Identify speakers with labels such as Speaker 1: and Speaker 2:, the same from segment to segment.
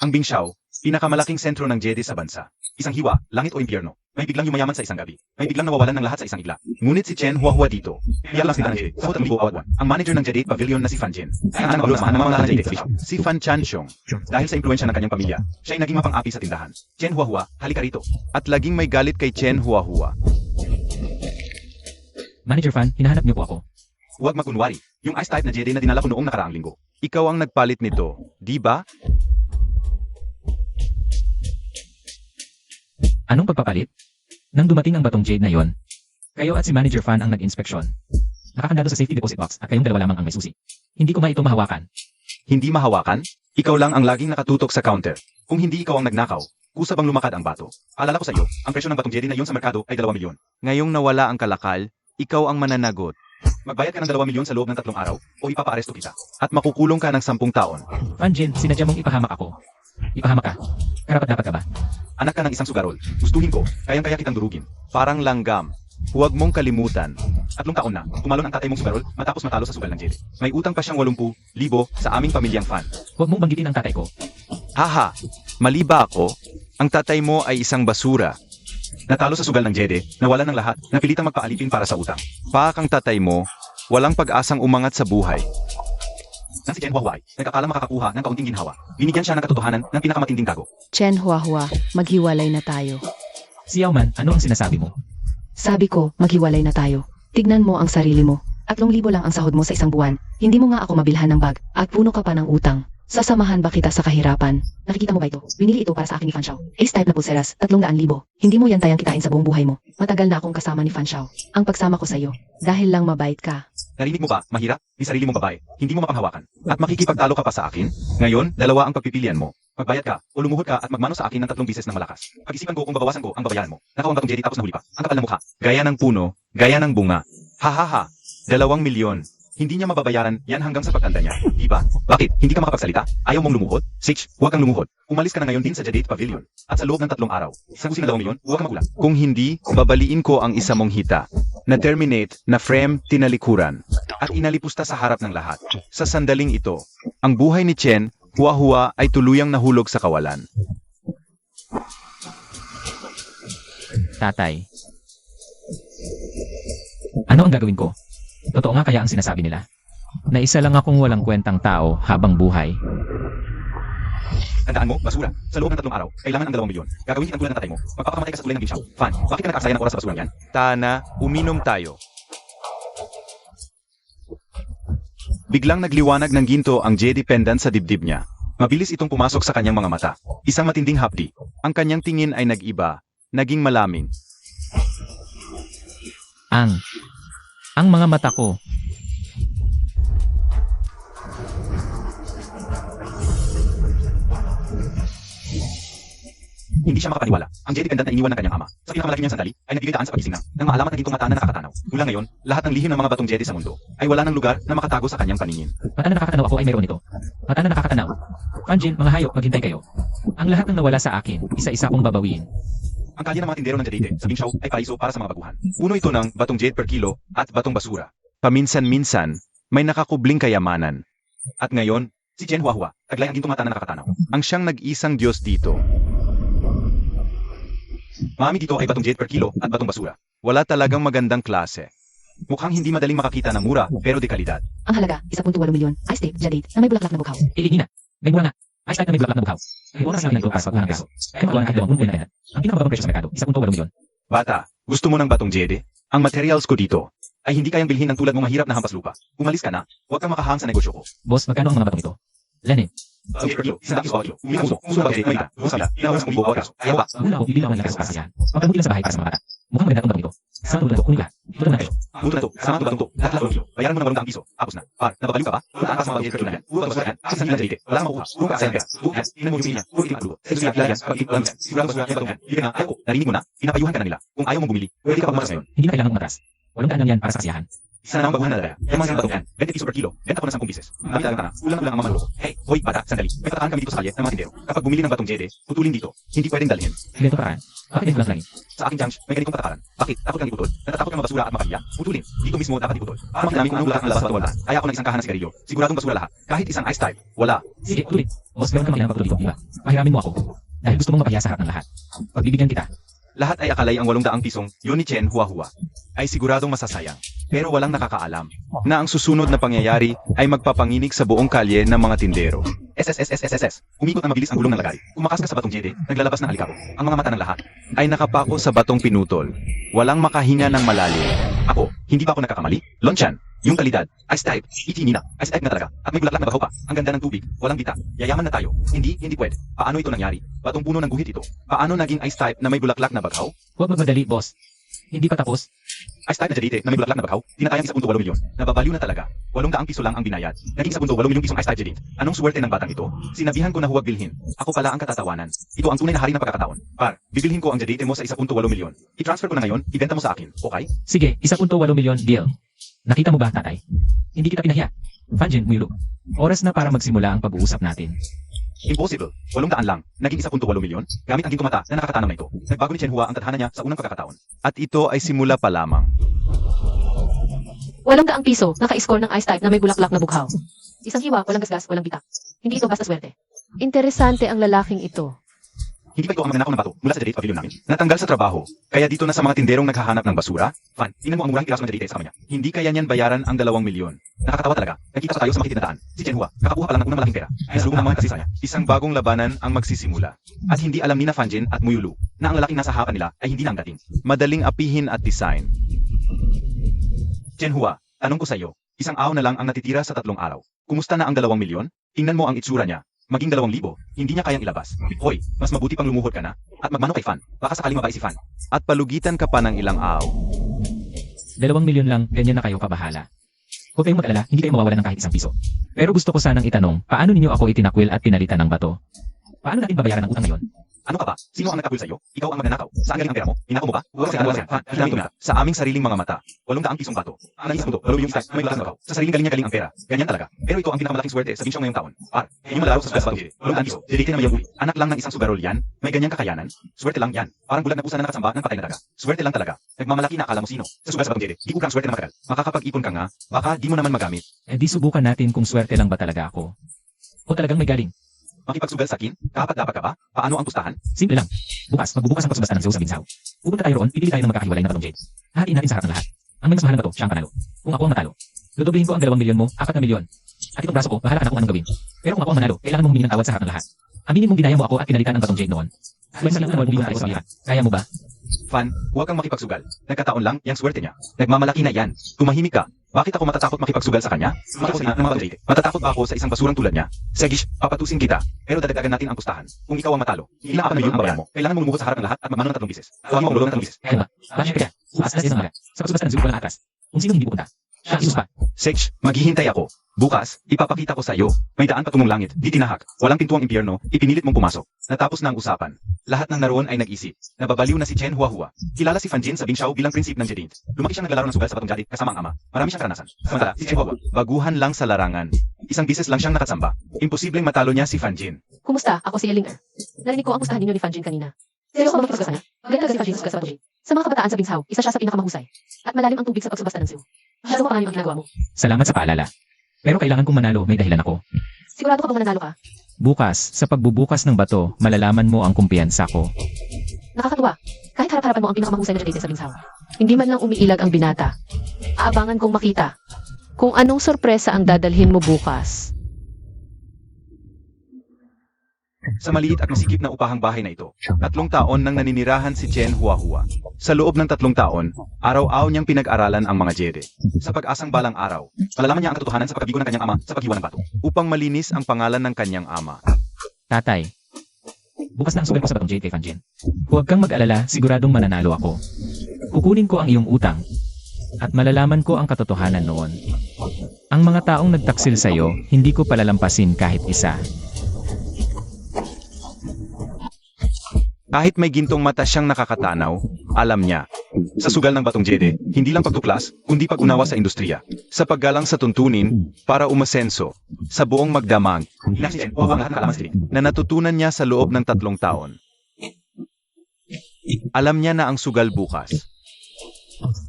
Speaker 1: Ang Bingxiao, pinakamalaking sentro ng Jedi sa bansa. Isang hiwa, langit o impyerno. May biglang yumayaman sa isang gabi. May biglang nawawalan ng lahat sa isang igla. Ngunit si Chen Huahua dito. Iyak lang sila ng Jedi. Sa 1,000 awat buwan. Ang manager ng Jedi Pavilion na si Fan Jin. Ay ang anak ng mga mamamahala ng Jedi. Si Fan Chanxiong. Dahil sa impluensya ng kanyang pamilya, siya ay naging mapang-api sa tindahan. Chen Huahua, halika rito. At laging may galit kay Chen Huahua.
Speaker 2: Manager Fan, hinahanap niyo po ako.
Speaker 1: Huwag magkunwari. Yung ice type na Jedi na dinala ko noong nakaraang linggo. Ikaw ang nagpalit nito, di ba?
Speaker 2: Anong pagpapalit? Nang dumating ang batong jade na yon, kayo at si Manager Fan ang nag-inspeksyon. Nakakandado sa safety deposit box at kayong dalawa lamang ang may susi. Hindi ko ito mahawakan.
Speaker 1: Hindi mahawakan? Ikaw lang ang laging nakatutok sa counter. Kung hindi ikaw ang nagnakaw, kusa bang lumakad ang bato? Alala ko sa iyo, ang presyo ng batong Jedi na yon sa merkado ay 2 milyon. Ngayong nawala ang kalakal, ikaw ang mananagot. Magbayad ka ng 2 milyon sa loob ng 3 araw o ipapaaresto kita. At makukulong ka ng 10 taon.
Speaker 2: Fan Jin, sinadya mong ipahamak ako. Ipahamak ka. Karapat-dapat ka ba?
Speaker 1: Anak ka ng isang sugarol. Gustuhin ko, kayang-kaya kitang durugin. Parang langgam. Huwag mong kalimutan. 3 taon na, tumalon ang tatay mong sugarol matapos matalo sa sugal ng Jedi. May utang pa siyang 80,000 sa aming pamilyang Fan.
Speaker 2: Huwag mong banggitin ang tatay ko.
Speaker 1: Haha, mali ba ako? Ang tatay mo ay isang basura. Natalo sa sugal ng Jedi, nawalan ng lahat, napilitang magpaalipin para sa utang. Paak ang tatay mo, walang pag-asang umangat sa buhay. Nang si Chen Huahua ay nagkakala makakakuha ng kaunting ginhawa. Binigyan siya ng katotohanan ng pinakamatinding tago.
Speaker 3: Chen Huahua, maghiwalay na tayo.
Speaker 2: Si Yaoman, ano ang sinasabi mo?
Speaker 3: Sabi ko, maghiwalay na tayo. Tignan mo ang sarili mo. 3,000 lang ang sahod mo sa isang buwan. Hindi mo nga ako mabilhan ng bag at puno ka pa ng utang. Sasamahan ba kita sa kahirapan? Nakikita mo ba ito? Binili ito para sa akin ni Fan Xiao. Ace type na pulseras, 300,000. Hindi mo yan tayang kitain sa buong buhay mo. Matagal na akong kasama ni Fan Xiao. Ang pagsama ko sa iyo, dahil lang mabait ka.
Speaker 1: Narinig mo ba, mahirap? Di sarili mong babae, hindi mo mapanghawakan. At makikipagtalo ka pa sa akin? Ngayon, dalawa ang pagpipilian mo. Magbayad ka, o lumuhod ka at magmano sa akin ng 3 bises ng malakas. Pag-isipan ko kung babawasan ko ang babayaran mo. Nakaw ang batong Jedi tapos nahuli pa. Ang kapal na mukha. Gaya ng puno, gaya ng bunga. Hahaha. 2 milyon. Hindi niya mababayaran yan hanggang sa pagtanda niya. Diba? Bakit? Hindi ka makapagsalita? Ayaw mong lumuhod? Six, huwag kang lumuhod. Umalis ka na ngayon din sa Jedi Pavilion. At sa loob ng 3 araw, sagusin ng 2 milyon, huwag kang magulang. Kung hindi, babaliin ko ang isa mong hita. Na-terminate, na-frame, tinalikuran. At inalipusta sa harap ng lahat. Sa sandaling ito, ang buhay ni Chen Huahua ay tuluyang nahulog sa kawalan.
Speaker 2: Tatay. Ano ang gagawin ko? Totoo nga kaya ang sinasabi nila? Na isa lang akong walang kwentang tao habang buhay.
Speaker 1: Tandaan mo, basura. Sa loob ng 3 araw, kailangan ang 2 milyon. Gagawin kitang tulad ng tatay mo. Magpapakamatay ka sa tulay ng Bingxiao. Fan, bakit ka nag-aksaya ng oras sa basurang yan? Tana, uminom tayo. Biglang nagliwanag ng ginto ang Jedi pendant sa dibdib niya. Mabilis itong pumasok sa kanyang mga mata. Isang matinding hapdi. Ang kanyang tingin ay nag-iba. Naging malaming.
Speaker 2: Ang mga mata ko.
Speaker 1: Hindi siya makapaniwala. Ang Jedi pendant na iniwan ng kanyang ama sa pinakamalaki niyang sandali ay nagbigay daan sa pagising ng maalamat na gintong mata na nakakatanaw. Mula ngayon, lahat ng lihim ng mga batong Jedi sa mundo ay wala ng lugar na makatago sa kanyang paningin.
Speaker 2: Mata na nakakatanaw ako ay mayroon nito. Mata na nakakatanaw. Fan Jin, mga hayop, maghintay kayo. Ang lahat ng nawala sa akin, isa-isa kong babawiin.
Speaker 1: Ang kalye ng mga tindero ng Jedi sa Bingxiao ay paraiso para sa mga baguhan. Puno ito ng batong Jedi per kilo at batong basura. Paminsan-minsan, may nakakubling kayamanan. At ngayon, si Chen Huahua, taglay ang gintong mata na nakakatanaw. Ang siyang nag-isang Diyos dito. Mami dito ay batong Jedi per kilo at batong basura. Wala talagang magandang klase. Mukhang hindi madaling makakita ng mura pero de kalidad.
Speaker 3: Ang halaga, 1.8 milyon. Ice tape, jadate, na may bulaklak na bughaw.
Speaker 2: Iligi na. May mura nga. Ice type na may bulaklak na bughaw. May oras namin ng para sa pagkuhan ng peso. Kaya magawa ng kahit 2 na yan. Ang pinakamababang presyo sa merkado, 1.8 milyon.
Speaker 1: Bata, gusto mo ng batong Jedi? Ang materials ko dito ay hindi kayang bilhin ng tulad mong mahirap na hampas lupa. Umalis ka na, huwag kang makahang sa negosyo ko.
Speaker 2: Boss, magkano ang mga batong ito? Lenny,
Speaker 1: Batong Jedi per kilo, 100 piso bawat kilo. Umilang uso, uso na bagay, malita, uso sa kabila, inawas kong libo bawat kaso. Ayaw pa.
Speaker 2: muna ako, bibili ako ng lakas para sa yan. Magpabuti lang sa bahay para sa mga bata. Mukhang maganda ang batong ito. Sama tulad na ito, kunin ka. Ito lang na presyo.
Speaker 1: Buto na to, sama to batong to, lahat lahat kilo. Bayaran mo ng 800 piso. Tapos na. Par, nababaliw ka ba? Tulaan ka sa mga bagay per kilo na yan. Puro basura yan. Kasi hindi lang Jedi. Wala kang makuha. Puro ka asayang pera. Puro yan. Tingnan mo yung pili. Puro itim at lulo. Sa ito sila yan. Pag itim lang yan. Sigurado basura yan batong yan. Hindi ka na. Ayaw ko. Narinig mo na. Pinapayuhan ka na nila. Kung ayaw mong bumili, pwede ka pa bumaras ngayon.
Speaker 2: Hindi na kailangan umatras. 800 yan para sa kasiyahan.
Speaker 1: Isa na naman baguhan na dala. Yung mga batong yan, 20 piso per kilo, benta ko ng 10 pieces. Ang talagang tanga, ulang-ulang ang mamanloko. Hey, hoy, bata, sandali. May patakahan kami dito sa kalye ng mga tindero. Kapag bumili ng batong jede, putulin dito. Hindi pwedeng dalhin.
Speaker 2: Ganito paraan. Bakit hindi lang?
Speaker 1: Sa aking junk, may ganitong patakaran. Bakit? Takot kang iputol? Natatakot kang mabasura at makalya? Putulin. Dito mismo dapat iputol. Para makita namin kung anong lahat ng labas at wala. Kaya ako ng isang kahan ng sigarilyo. Siguradong basura lahat. Kahit isang ice type. Wala.
Speaker 2: Sige, tuloy. Boss, meron ka makinang pagtuloy dito, di ba? Pahiramin mo ako. Dahil gusto mong mapahiya sa harap ng lahat. Pagbibigyan kita.
Speaker 1: Lahat ay akalay ang 800 pisong yun ni Chen Huahua ay siguradong masasayang. Pero walang nakakaalam na ang susunod na pangyayari ay magpapanginig sa buong kalye ng mga tindero. SSSSSSS. Umikot na mabilis ang gulong ng lagari. Kumakas ka sa batong jede, naglalabas ng alikabo. Ang mga mata ng lahat ay nakapako sa batong pinutol. Walang makahinga ng malalim. Ako, hindi ba ako nagkakamali? Lonchan, yung kalidad, ice type, itinina, ice type na talaga. At may bulaklak na bahaw pa. Ang ganda ng tubig, walang bita. Yayaman na tayo. Hindi pwede. Paano ito nangyari? Batong puno ng guhit ito. Paano naging ice type na may bulaklak na baghaw?
Speaker 2: Huwag magmadali, boss. Hindi pa tapos.
Speaker 1: Ice type na jadite na may bulaklak na baghaw, tinatayang 1.8 milyon. Nababaliw na talaga. 800 piso lang ang binayad. Naging 1.8 milyong pisong ice type jadite. Anong swerte ng batang ito? Sinabihan ko na huwag bilhin. Ako pala ang katatawanan. Ito ang tunay na hari ng pagkakataon. Par, bibilhin ko ang jadite mo sa 1.8 milyon. I-transfer ko na ngayon, ibenta mo sa akin. Okay?
Speaker 2: Sige, 1.8 milyon deal. Nakita mo ba, tatay? Hindi kita pinahiya. Fanjin, Muyulu. Oras na para magsimula ang pag-uusap natin.
Speaker 1: Impossible. 800 lang. Naging 1.8 milyon. Gamit ang ginto mata na nakakatanam na ito. Nagbago ni Chen Hua ang tadhana niya sa unang pagkakataon. At ito ay simula pa lamang.
Speaker 3: 800 piso, naka-score ng ice type na may bulaklak na bughaw. Isang hiwa, walang gasgas, walang bitak. Hindi ito basta swerte.
Speaker 4: Interesante ang lalaking ito.
Speaker 1: Hindi pa ito ang magnanakaw ng bato mula sa jadite pavilion namin. Natanggal sa trabaho. Kaya dito na sa mga tinderong naghahanap ng basura. Fan, tingnan mo ang murang piraso ng jadite sa kanya. Hindi kaya niyan bayaran ang 2 milyon. Nakakatawa talaga. Nakita pa tayo sa mga titinataan. Si Chen Hua, kakakuha pa lang ng unang malaking pera. Ay salubong ng mga kasisaya. Isang bagong labanan ang magsisimula. At hindi alam ni na Fanjin at Muyulu na ang lalaking nasa harapan nila ay hindi na ang dating. Madaling apihin at design. Chen Hua, tanong ko sa iyo, isang araw na lang ang natitira sa 3 araw. Kumusta na ang 2 milyon? Tingnan mo ang itsura niya. Maging 2,000, hindi niya kayang ilabas. Hoy, mas mabuti pang lumuhod ka na at magmano kay Fan. Baka sakaling mabait si Fan. At palugitan ka pa ng ilang araw.
Speaker 2: 2 milyon lang, ganyan na kayo kabahala. Huwag kayong mag-alala, hindi kayo mawawalan ng kahit 1 piso. Pero gusto ko sanang itanong, paano ninyo ako itinakwil at pinalitan ng bato? Paano natin babayaran ang utang ngayon?
Speaker 1: Ano ka ba? Sino ang nagkakwil sa iyo? Ikaw ang magnanakaw. Saan galing ang pera mo? Inako mo ba? Huwag kasi ano Fan. Hinamit mo na. Sa aming sariling mga mata. 800 pisong bato. Ang naging 2 yung style, may bulaklak na bahaw. Sa sariling galing niya galing ang pera. Ganyan talaga. Pero ito ang pinakamalaking swerte sa binsyaw ngayong taon. Hindi mo malaro sa sugas batong jede. 800 piso. Jede na may uli. Anak lang ng isang sugarol yan. May ganyang kakayanan. Swerte lang yan. Parang bulag na pusa na nakatsamba ng patay na daga. Swerte lang talaga. Nagmamalaki na akala mo sino. Sa sugas batong jede. Di ko kang swerte na matagal. Makakapag-ipon ka nga. Baka di mo naman magamit.
Speaker 2: Eh di subukan natin kung swerte lang ba talaga ako. O talagang may galing.
Speaker 1: Makipagsugal sa akin? Dapat ka ba? Paano ang pustahan?
Speaker 2: Simple lang. Magbubukas ang pagsubasta ng Zeus sa Binsaw. Pupunta tayo roon, pipili tayo ng magkakahiwalay na batong jade. Hahatiin natin sa harap ng lahat. Ang may mas mahal na bato, siya ang panalo. Kung ako ang matalo, dodoblehin ko ang 2 milyon mo, 4 na milyon. At itong braso ko, bahala ka na kung anong gawin. Pero kung ako ang manalo, kailangan mong humingi ng tawad sa harap ng lahat. Aminin mong dinaya mo ako at pinalitan ang batong jade noon. At may lang bilyon tayo sa pilihan. Kaya mo ba?
Speaker 1: Fan, huwag kang makipagsugal. Nagkataon lang, yang swerte niya. Nagmamalaki na yan. Tumahimik ka. Bakit ako matatakot makipagsugal sa kanya? Makipagsugal ng mga jade. Matatakot ba ako sa isang basurang tulad niya? Segish, papatusin kita. Pero dadagdagan natin ang pustahan. Kung ikaw ang matalo, ilang apat na milyon ang bayan mo. Kailangan mong lumuhod sa harap ng lahat at magmano ng 3 bisis. Huwag mo ang ng 3 bisis.
Speaker 2: Kaya ba? Bakit kaya? Bukas alas 10 ng umaga. Sa pagsubasta ng Zeus walang atras. Kung sino hindi pupunta, siya ang isus pa.
Speaker 1: Segish, maghihintay ako. Bukas, ipapakita ko sa iyo. May daan patungong langit, di tinahak. Walang pintuang impyerno, ipinilit mong pumasok. Natapos na ang usapan. Lahat ng naroon ay nag-isip. Nababaliw na si Chen Huahua. Kilala si Fanjin sa Binshao bilang prinsip ng Jadid. Lumaki siyang naglalaro ng sugal sa batong jadid kasama ang ama. Marami siyang karanasan. Samantala, si Chen Huahua, baguhan lang sa larangan. Isang bises lang siyang nakatsamba. Imposibleng matalo niya si Fanjin.
Speaker 3: Kumusta? Ako si Elinger. Narinig ko ang pustahan ninyo ni Fanjin kanina. Seryoso ba makipagsugas niya? Maganda kasi Fanjin sa batong jade. Sa mga kabataan sa Binsaw, isa siya sa pinakamahusay. At malalim ang tubig sa pagsubasta ng Zeus. Masyado pa ang ginagawa mo.
Speaker 2: Salamat sa paalala. Pero kailangan kong manalo, may dahilan ako.
Speaker 3: Sigurado ka bang mananalo ka?
Speaker 2: Bukas, sa pagbubukas ng bato, malalaman mo ang kumpiyansa ko.
Speaker 3: Nakakatuwa. Kahit harap-harapan mo ang pinakamahusay na jadite sa Binsaw. Hindi man lang umiilag ang binata. Aabangan kong makita.
Speaker 4: Kung anong sorpresa ang dadalhin mo bukas.
Speaker 1: Sa maliit at masikip na upahang bahay na ito, 3 taon nang naninirahan si Chen Huahua. Sa loob ng 3 taon, araw-araw niyang pinag-aralan ang mga jede. Sa pag-asang balang araw, malalaman niya ang katotohanan sa pagkabigo ng kanyang ama sa paghiwa ng bato. Upang malinis ang pangalan ng kanyang ama.
Speaker 2: Tatay, bukas na ang sugal ko sa batong jade kay Fanjin. Huwag kang mag-alala, siguradong mananalo ako. Kukunin ko ang iyong utang. At malalaman ko ang katotohanan noon. Ang mga taong nagtaksil sa'yo, hindi ko palalampasin kahit isa.
Speaker 1: Kahit may gintong mata siyang nakakatanaw, alam niya, Sa sugal ng Batong Jede, hindi lang pagtuklas, kundi pag-unawa sa industriya. Sa paggalang sa tuntunin, para umasenso, sa buong magdamag, na natutunan niya sa loob ng 3 taon. Alam niya na ang sugal bukas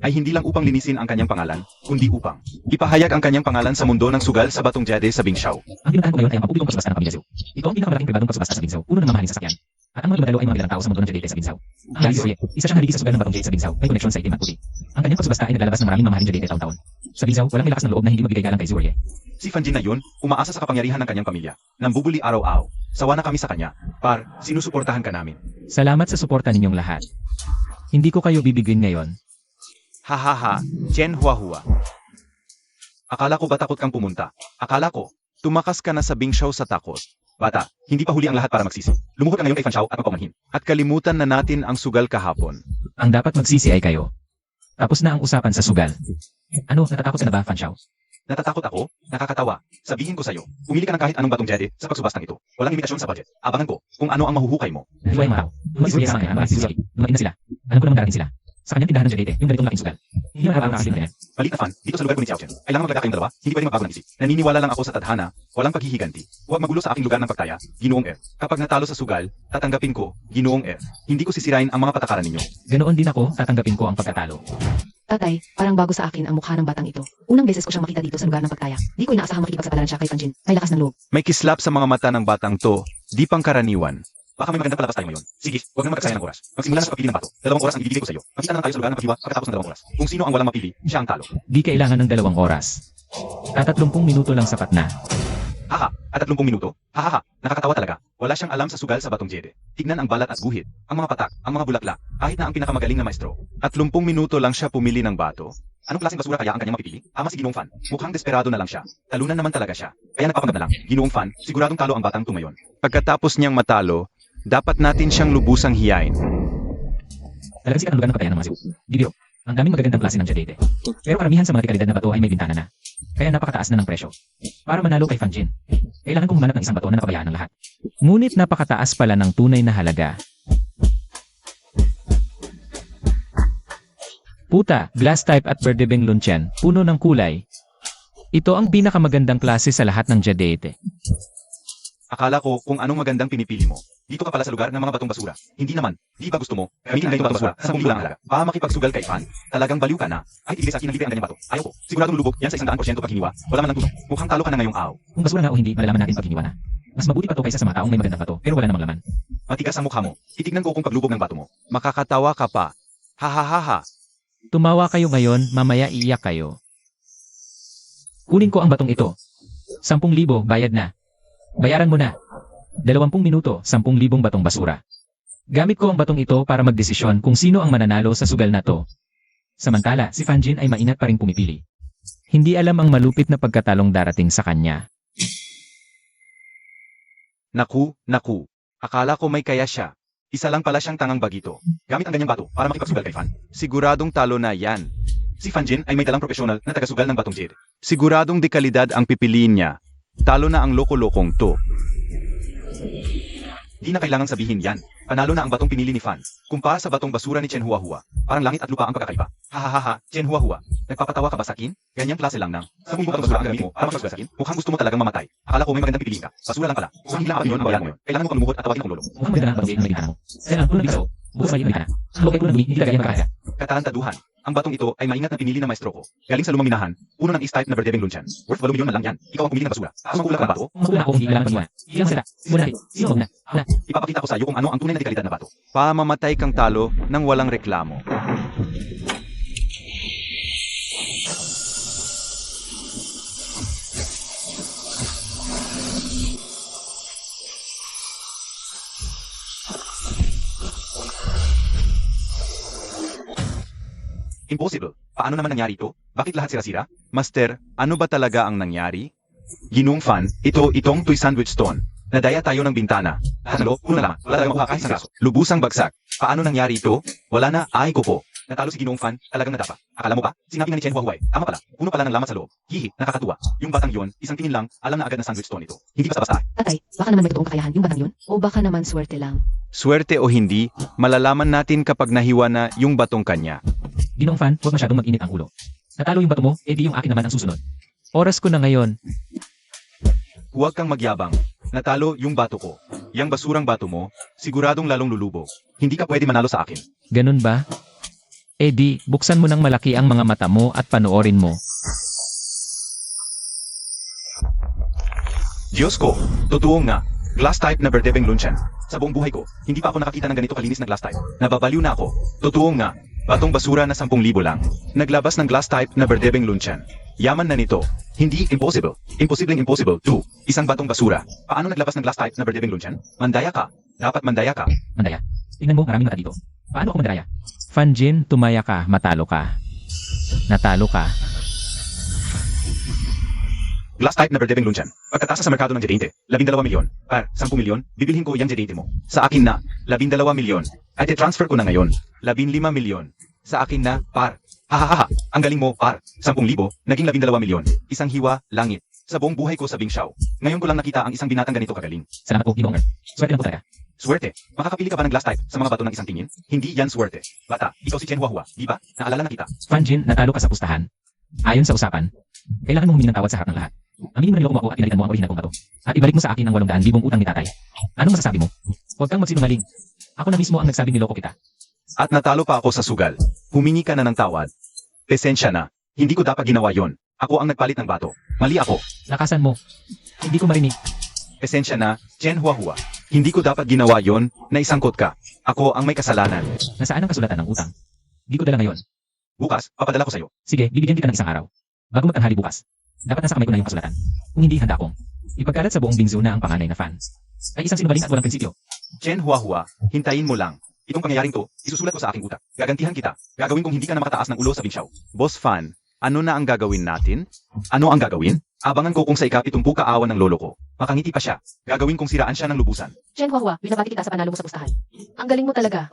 Speaker 1: ay hindi lang upang linisin ang kanyang pangalan, kundi upang ipahayag ang kanyang pangalan sa mundo ng sugal sa Batong Jade sa Bingshaw.
Speaker 2: Ang pinuntahan ko ngayon ay ang pampublikong pagsubasta ng pamilya Zhou. Ito ang pinakamalaking pribadong pagsubasta sa Bingshaw, puno ng mamahaling sasakyan. At ang mga dumadalo ay mga kilalang tao sa mundo ng Jade sa Bingshaw. Ang Lali Soye, isa siyang haligi sa sugal ng Batong Jade sa Bingshaw, may koneksyon sa itim at puti. Ang kanyang pagsubasta ay naglalabas ng maraming mamahaling Jade taon-taon. Sa Bingshaw, walang may lakas ng loob na hindi magbigay galang kay Zurye.
Speaker 1: Si Fanjin na yun, umaasa sa kapangyarihan ng kanyang pamilya, nambubuli araw-araw. Sawa na kami sa kanya, sinusuportahan ka namin.
Speaker 2: Salamat sa suporta ninyong lahat. Hindi ko kayo bibigyan ngayon.
Speaker 1: Hahaha, Chen Huahua. Akala ko ba takot kang pumunta? Akala ko, tumakas ka na sa Bingshaw sa takot. Bata, hindi pa huli ang lahat para magsisi. Lumuhod ka ngayon kay Fanshaw at magpamanhin. At kalimutan na natin ang sugal kahapon.
Speaker 2: Ang dapat magsisi ay kayo. Tapos na ang usapan sa sugal. Ano, natatakot ka na ba, Fanshaw?
Speaker 1: Natatakot ako? Nakakatawa. Sabihin ko sa'yo, pumili ka ng kahit anong batong jade sa pagsubastang ito. Walang limitasyon sa budget. Abangan ko kung ano ang mahuhukay mo.
Speaker 2: Hiway mo raw. Lumalis ulit sa mga kailangan, Suzuki. Dumating na sila. Alam ko namang darating sila. Sa kanyang tindahan ng Jade, yung ganitong laking sugal. Hindi naman nakakasip na yan.
Speaker 1: Palit na fan, dito sa lugar ko ni Xiao Chen. Kailangan maglaga kayong dalawa, hindi pwedeng magbago ng isip. Naniniwala lang ako sa tadhana, walang paghihiganti. Huwag magulo sa aking lugar ng pagtaya, Ginoong Er. Kapag natalo sa sugal, tatanggapin ko, Ginoong Er. Hindi ko sisirain ang mga patakaran ninyo.
Speaker 2: Ganoon din ako, tatanggapin ko ang pagkatalo.
Speaker 3: Tatay, parang bago sa akin ang mukha ng batang ito. Unang beses ko siyang makita dito sa lugar ng pagtaya. Di ko inaasahang makikipagsapalaran siya kay Fanjin. May lakas ng loob.
Speaker 1: May kislap sa mga mata ng batang to, di pangkaraniwan. Baka may magandang palabas tayo ngayon. Sige, huwag nang magkaksaya ng oras. Magsimula na sa pagpili ng bato. 2 oras ang ibibigay ko sa iyo. Magkita na lang tayo sa lugar ng paghiwa pagkatapos ng 2 oras. Kung sino ang walang mapili, siya ang talo.
Speaker 2: Di kailangan ng 2 oras. At 30 minuto lang sapat na.
Speaker 1: Haha, at 30 minuto? Hahaha, nakakatawa talaga. Wala siyang alam sa sugal sa Batong Jede. Tignan ang balat at guhit, ang mga patak, ang mga bulaklak, kahit na ang pinakamagaling na maestro. At 30 minuto lang siya pumili ng bato. Anong klaseng basura kaya ang kanyang mapipili? Ama si Ginoong Fan. Mukhang desperado na lang siya. Talunan naman talaga siya. Kaya nagpapanggap na lang. Ginoong Fan, siguradong talo ang batang to ngayon. Pagkatapos niyang matalo, dapat natin siyang lubusang hiyain.
Speaker 2: Talagang sikat ang lugar ng patayan ng mga Zhou. Bibiro, ang daming magagandang klase ng Jade. Pero karamihan sa mga dekalidad na bato ay may bintana na. Kaya napakataas na ng presyo. Para manalo kay Fanjin, kailangan kong humanap ng isang bato na napabayaan ng lahat. Ngunit napakataas pala ng tunay na halaga. Puta, glass type at Berdebeng Lunchen, puno ng kulay. Ito ang pinakamagandang klase sa lahat ng Jade.
Speaker 1: Akala ko kung anong magandang pinipili mo. Dito ka pala sa lugar ng mga batong basura. Hindi naman. Di ba gusto mo? Gamitin ang ganitong batong basura sa 10,000 lang halaga. Para makipagsugal kay Fan, talagang baliw ka na. Kahit ibigay sa akin ng libre ang ganyang bato. Ayaw ko. Siguradong lubog yan sa 100% pag hiniwa. Wala man lang tulong. Mukhang talo ka na ngayong aw.
Speaker 2: Kung basura nga o hindi, malalaman natin pag hiniwa na. Mas mabuti pa to kaysa sa mga taong may magandang bato, pero wala namang laman.
Speaker 1: Matigas ang mukha mo. Titignan ko kung paglubog ng bato mo. Makakatawa ka pa. Hahaha.
Speaker 2: Tumawa kayo ngayon, mamaya iiyak kayo. Kunin ko ang batong ito. 10,000 bayad na. Bayaran mo na. 20 minuto, 10,000 batong basura. Gamit ko ang batong ito para magdesisyon kung sino ang mananalo sa sugal na to. Samantala, si Fanjin ay maingat pa rin pumipili. Hindi alam ang malupit na pagkatalong darating sa kanya.
Speaker 1: Naku. Akala ko may kaya siya. Isa lang pala siyang tangang bagito. Gamit ang ganyang bato para makipagsugal kay Fan. Siguradong talo na yan. Si Fanjin ay may dalang profesional na taga-sugal ng Batong Jade. Siguradong dekalidad ang pipiliin niya. Talo na ang loko-lokong to. Di na kailangang sabihin yan. Panalo na ang batong pinili ni Fan. Kumpara sa batong basura ni Chen Huahua. Parang langit at lupa ang pagkakaiba. Hahaha, Chen Huahua. Nagpapatawa ka ba sa akin? Ganyang klase lang ng 10,000 batong basura ang gamit mo para makipagsugal sa akin? Mukhang gusto mo talagang mamatay. Akala ko may magandang pipiliin ka. Basura lang pala. Kung hindi lang ang opinion ang bayan mo yun, kailangan mo pang lumuhod at tawagin akong lolo.
Speaker 2: Mukhang maganda na ang batong na may bintana mo. Kaya ang puno ng biso, bukas maliit na bintana. Ang loob ay puno ng dumi, hindi talaga yan makakaga.
Speaker 1: Katarantaduhan. Ang batong ito ay maingat na pinili ng maestro ko. Galing sa lumang minahan, puno ng East type na Berdebeng Lunchen. Worth 8 milyon man lang yan. Ikaw ang pumili ng basura. Tapos makulang ka ng bato?
Speaker 2: Kung makuha ako, hindi kailangan paniwala. Hindi lang salita. Simulan natin. Sino mo na?
Speaker 1: Ipapakita ko sa iyo kung ano ang tunay na dekalidad na bato. Pamamatay kang talo nang walang reklamo. Impossible. Paano naman nangyari ito? Bakit lahat sira-sira? Master, ano ba talaga ang nangyari? Ginoong Fan, itong Toy Sandwich Stone. Nadaya tayo ng bintana. Lahat ng loob, puno na lang. Wala talagang makuha kahit isang raso. Lubusang bagsak. Paano nangyari ito? Wala na, ay ko po. Natalo si Ginoong Fan, talagang nadapa. Akala mo ba? Sinabi nga ni Chen Huahua. Tama pala. Puno pala ng laman sa loob. Hihi, nakakatuwa. Yung batang yon, isang tingin lang, alam na agad na sandwich stone ito. Hindi basta-basta.
Speaker 3: Tatay, baka naman may totoong kakayahan yung batang yun? O baka naman swerte lang.
Speaker 1: Swerte o hindi, malalaman natin kapag nahiwa na yung batong kanya.
Speaker 2: Ginoong Fan, huwag masyadong mag-init ang ulo. Natalo yung bato mo, edi yung akin naman ang susunod. Oras ko na ngayon.
Speaker 1: Huwag kang magyabang. Natalo yung bato ko. Yang basurang bato mo, siguradong lalong lulubog. Hindi ka pwede manalo sa akin.
Speaker 2: Ganun ba? Edi, buksan mo ng malaki ang mga mata mo at panoorin mo.
Speaker 1: Diyos ko, totoo nga. Glass type na Berdebeng Luncheon. Sa buong buhay ko, hindi pa ako nakakita ng ganito kalinis na glass type. Nababaliw na ako. Totoo nga. Batong basura na 10,000 lang. Naglabas ng glass type na Berdebeng Luncheon. Yaman na nito. Hindi impossible. Imposibleng impossible. 2. Isang batong basura. Paano naglabas ng glass type na Berdebeng Luncheon? Mandaya ka. Dapat mandaya ka.
Speaker 2: Mandaya. Tingnan mo, maraming mata dito. Paano ako mandaya? Fanjin, tumaya ka, matalo ka. Natalo ka.
Speaker 1: Glass type na Berdebeng Luncheon. Pagkatasa sa merkado ng J20, 12 milyon. Par 10 milyon, bibilhin ko yung J20 mo. Sa akin na, 12 milyon. At i-transfer ko na ngayon, 15 milyon. Sa akin na, par. Hahaha, ang galing mo, par. 10,000, naging 12 milyon. Isang hiwa, langit. Sa buong buhay ko sa Bingshaw. Ngayon ko lang nakita ang isang binatang ganito kagaling.
Speaker 2: Salamat po, Ginoong Earth. Swerte lang po talaga.
Speaker 1: Swerte. Makakapili ka ba ng glass type sa mga bato ng isang tingin? Hindi yan swerte. Bata, ikaw si Chen Huahua, di ba? Naalala na kita.
Speaker 2: Fanjin, natalo ka sa pustahan. Ayon sa usapan, kailangan mo humingi ng tawad sa harap ng lahat. Aminin mo na niloko mo ako at pinalitan mo ang orihinal kong bato. At ibalik mo sa akin ang 800,000 utang ni tatay. Anong masasabi mo? Huwag kang magsinungaling. Ako na mismo ang nagsabing niloko kita.
Speaker 1: At natalo pa ako sa sugal. Humingi ka na ng tawad. Pesensya na. Hindi ko dapat ginawa yon. Ako ang nagpalit ng bato. Mali ako.
Speaker 2: Lakasan mo. Hindi ko marinig.
Speaker 1: Pesensya na, Chen Huahua. Hindi ko dapat ginawa yon na isangkot ka. Ako ang may kasalanan.
Speaker 2: Nasaan ang kasulatan ng utang? Di ko dala ngayon.
Speaker 1: Bukas, papadala ko sa'yo.
Speaker 2: Sige, bibigyan kita ng isang araw. Bago magtanghali bukas. Dapat nasa kamay ko na yung kasulatan. Kung hindi, handa akong ipagkalat sa buong Bingzu na ang panganay na fan ay isang sinungaling at walang prinsipyo.
Speaker 1: Chen Huahua, hintayin mo lang. Itong pangyayaring to, isusulat ko sa aking utak. Gagantihan kita. Gagawin kong hindi ka na makataas ng ulo sa Bingshaw. Boss Fan, ano na ang gagawin natin? Ano ang gagawin? Abangan ko kung sa ika-70 kaawan ng lolo ko. Makangiti pa siya. Gagawin kong siraan siya ng lubusan.
Speaker 4: Chen Huahua, binabati kita sa panalo mo sa pustahan. Ang galing mo talaga.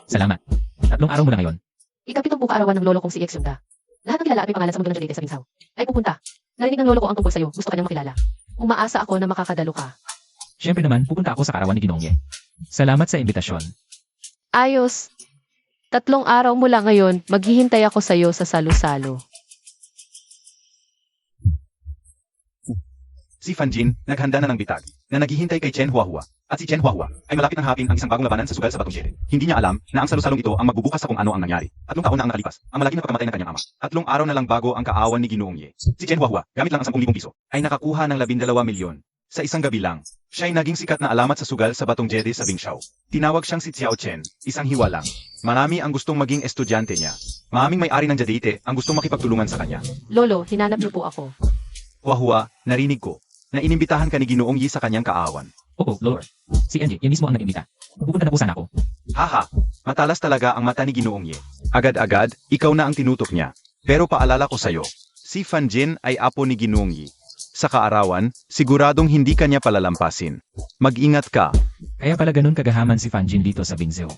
Speaker 2: Salamat. 3 araw mula ngayon.
Speaker 4: Ika-70 kaarawan ng lolo kong si Exyunda. Lahat ng kilala at may pangalan sa mundo ng Jolete sa Bingshaw ay pupunta. Narinig ng lolo ko ang tungkol sa'yo. Gusto kanyang makilala. Umaasa ako na makakadalo ka.
Speaker 2: Siyempre naman, pupunta ako sa karawan ni Ginoong Ye. Salamat sa imbitasyon.
Speaker 4: Ayos. 3 araw mula ngayon, maghihintay ako sa'yo sa salo-salo.
Speaker 1: Si Fanjin, naghanda na ng bitag, na naghihintay kay Chen Huahua. At si Chen Huahua ay malapit ng hapin ang isang bagong labanan sa sugal sa Batong Jere. Hindi niya alam na ang salusalong ito ang magbubukas sa kung ano ang nangyari. 3 taon na ang nakalipas, ang malaki na pagkamatay ng kanyang ama. 3 araw na lang bago ang kaawan ni Ginoong Ye. Si Chen Huahua, gamit lang ang 10,000 piso, ay nakakuha ng 12 milyon. Sa isang gabi lang, siya ay naging sikat na alamat sa sugal sa Batong Jere sa Bingshaw. Tinawag siyang si Xiao Chen, isang hiwa lang. Marami ang gustong maging estudyante niya. Maraming may-ari ng Jadite ang gustong makipagtulungan sa kanya.
Speaker 4: Lolo, hinanap niyo po ako.
Speaker 1: Huahua, narinig ko na inimbitahan ka ni Ginoong Yi sa kanyang kaawan.
Speaker 2: Oo, Lord. Si NJ, yan mismo ang nag-imbita. Pupunta na po sana ako.
Speaker 1: Haha, matalas talaga ang mata ni Ginoong Ye. Agad-agad, ikaw na ang tinutok niya. Pero paalala ko sa'yo, si Fanjin ay apo ni Ginoong Yi. Sa kaarawan, siguradong hindi kanya palalampasin. Mag-ingat ka.
Speaker 2: Kaya pala ganun kagahaman si Fanjin dito sa Bingzu.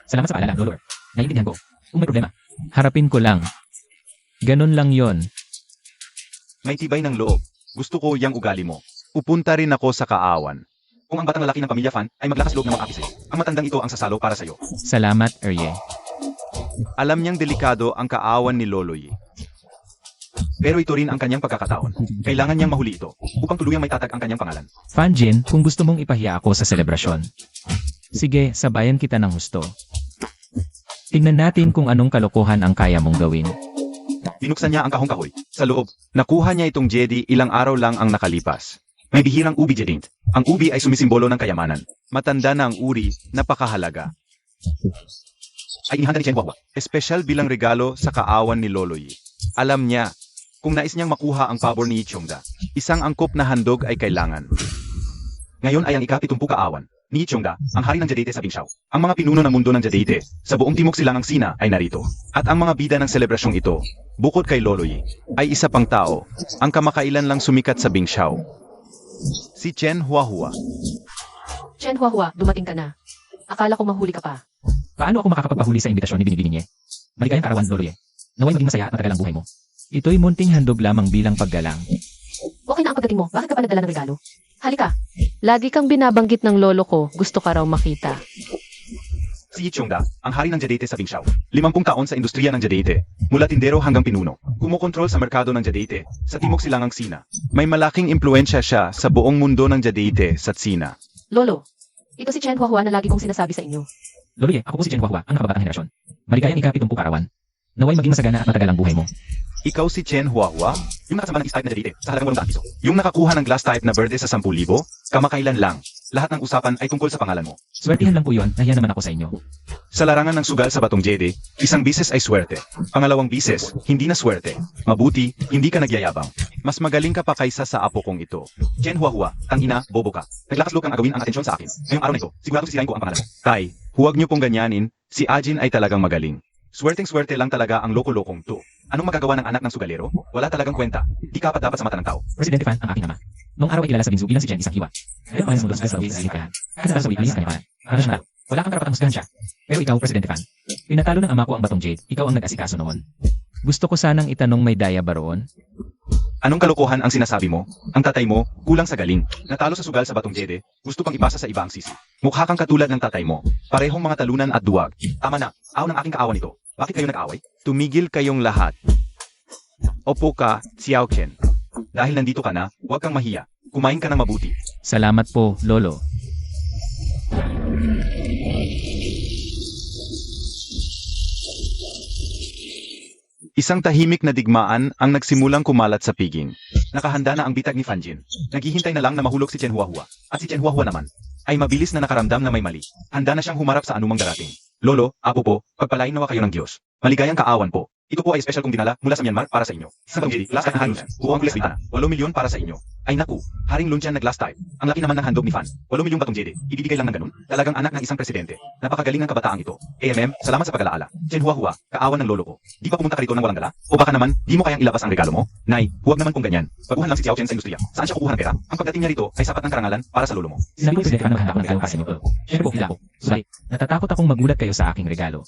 Speaker 2: Salamat sa paalala, Lord. Naiintindihan ko. Kung may problema, harapin ko lang. Ganun lang yon.
Speaker 1: May tibay ng loob. Gusto ko yang ugali mo. Upunta rin ako sa kaawan. Kung ang batang lalaki ng pamilya Fan ay maglakas loob na mag-api sa'yo, ang matandang ito ang sasalo para sa'yo.
Speaker 2: Salamat, Erye.
Speaker 1: Alam niyang delikado ang kaawan ni Lolo Yi. Pero ito rin ang kanyang pagkakataon. Kailangan niyang mahuli ito upang tuluyang may tatag ang kanyang pangalan.
Speaker 2: Fanjin, kung gusto mong ipahiya ako sa selebrasyon. Sige, sabayan kita ng husto. Tingnan natin kung anong kalokohan ang kaya mong gawin.
Speaker 1: Binuksan niya ang kahong kahoy. Sa loob, nakuha niya itong jedi ilang araw lang ang nakalipas. May bihirang ubi jedint. Ang ubi ay sumisimbolo ng kayamanan. Matanda na ang uri, napakahalaga. Ay inihanda ni Chen Huahua. Espesyal bilang regalo sa kaawan ni Lolo Yi. Alam niya, kung nais niyang makuha ang pabor ni Yichongda, isang angkop na handog ay kailangan. Ngayon ay ang ika-70 kaawan ni Yichongda, ang hari ng Jadite sa Bingshaw. Ang mga pinuno ng mundo ng Jadite, sa buong timog silangang Sina ay narito. At ang mga bida ng selebrasyong ito, bukod kay Lolo Yi, ay isa pang tao, ang kamakailan lang sumikat sa Bingshaw. Si Chen Huahua.
Speaker 4: Chen Huahua, dumating ka na. Akala ko mahuli ka pa.
Speaker 2: Paano ako makakapagpahuli sa imbitasyon ni Binibining Ye? Maligayang karawan, Lolo Ye. Naway maging masaya at matagal ang buhay mo. Ito'y munting handog lamang bilang paggalang.
Speaker 4: Okay na ang pagdating mo. Bakit ka pa nagdala ng regalo? Halika. Lagi kang binabanggit ng lolo ko, gusto ka raw makita.
Speaker 1: Si Yi Chongda, ang hari ng Jadete sa Bingxiao. 50 taon sa industriya ng Jadete, mula tindero hanggang pinuno. Kumokontrol sa merkado ng Jadete, sa timog silangang Sina. May malaking impluensya siya sa buong mundo ng Jadete sa Sina.
Speaker 4: Lolo, ito si Chen Huahua na lagi kong sinasabi sa inyo.
Speaker 2: Lolo Ye, ako po si Chen Huahua, ang nakababatang henerasyon. Maligayang ika-70 kaarawan. Naway maging masagana at matagal ang buhay mo.
Speaker 1: Ikaw si Chen Huahua, yung nakasama ng East type na Jadete sa halagang 800 piso. Yung nakakuha ng glass type na berde sa 10,000, kamakailan lang. Lahat ng usapan ay tungkol sa pangalan mo.
Speaker 2: Swertihan lang po yun, nahiya naman ako sa inyo.
Speaker 1: Sa larangan ng sugal sa Batong Jede, isang bises ay swerte. Pangalawang bises, hindi na swerte. Mabuti, hindi ka nagyayabang. Mas magaling ka pa kaysa sa apo kong ito. Chen Huahua, tangina, bobo ka. Naglakas loob kang agawin ang atensyon sa akin. Ngayong araw na ito, sigurado sisirain ko ang pangalan mo. Tay, huwag niyo pong ganyanin, si Ajin ay talagang magaling. Swerteng-swerte lang talaga ang loko-lokong to. Anong magagawa ng anak ng sugalero? Wala talagang kwenta. Di ka dapat sa mata ng tao.
Speaker 2: Presidente Fan ang aking ama. Noong araw ay kilala sa Bingzu bilang si Chen isang hiwa. Pero mahal sa mundo sa Saudi sa Ilikahan. Kasal sa Wikali sa kanya pangalan. Wala kang karapatang husgahan siya. Pero ikaw, Presidente Fan, pinatalo ng ama ko ang Batong Jade, ikaw ang nag-asikaso noon.
Speaker 5: Gusto ko sanang itanong may daya ba roon?
Speaker 1: Anong kalokohan ang sinasabi mo? Ang tatay mo, kulang sa galing. Natalo sa sugal sa Batong Jede, gusto pang ipasa sa iba ang sisi. Mukha kang katulad ng tatay mo. Parehong mga talunan at duwag. Tama na, aw ng aking kaawan ito. Bakit kayo nag-away? Tumigil kayong lahat. Opo ka, Xiao Chen. Dahil nandito ka na, huwag kang mahiya. Kumain ka ng mabuti.
Speaker 5: Salamat po, Lolo.
Speaker 1: Isang tahimik na digmaan ang nagsimulang kumalat sa piging. Nakahanda na ang bitag ni Fanjin. Naghihintay na lang na mahulog si Chen Huahua. At si Chen Huahua naman, ay mabilis na nakaramdam na may mali. Handa na siyang humarap sa anumang darating. Lolo, apo po, pagpalain nawa kayo ng Diyos. Maligayang kaawan po. Ito po ay special kong dinala mula sa Myanmar para sa inyo. Sa Pangjeri, last type na Haring Lunsyan. Buong Kulis Britana, 8 milyon para sa inyo. Ay naku, Haring Lunsyan na glass type. Ang laki naman ng handog ni Fan. 8 milyong Batong Jede. Ibibigay lang ng ganun. Talagang anak ng isang presidente. Napakagaling ng kabataang ito. Salamat sa pag-alaala. Chen Huahua, kaawan ng lolo ko. Di pa pumunta ka rito ng walang dala? O baka naman, di mo kayang ilabas ang regalo mo? Nay, huwag naman pong ganyan. Baguhan lang si Xiao Chen sa industriya. Saan siya kukuha ng pera? Ang pagdating niya rito ay sapat ng karangalan para sa lolo mo.
Speaker 2: Sinabi ko Presidente Fan na mahanda ako ng regalo para sa inyo. Siyempre po, hila ako. Subalit, natatakot akong magulat kayo sa aking regalo.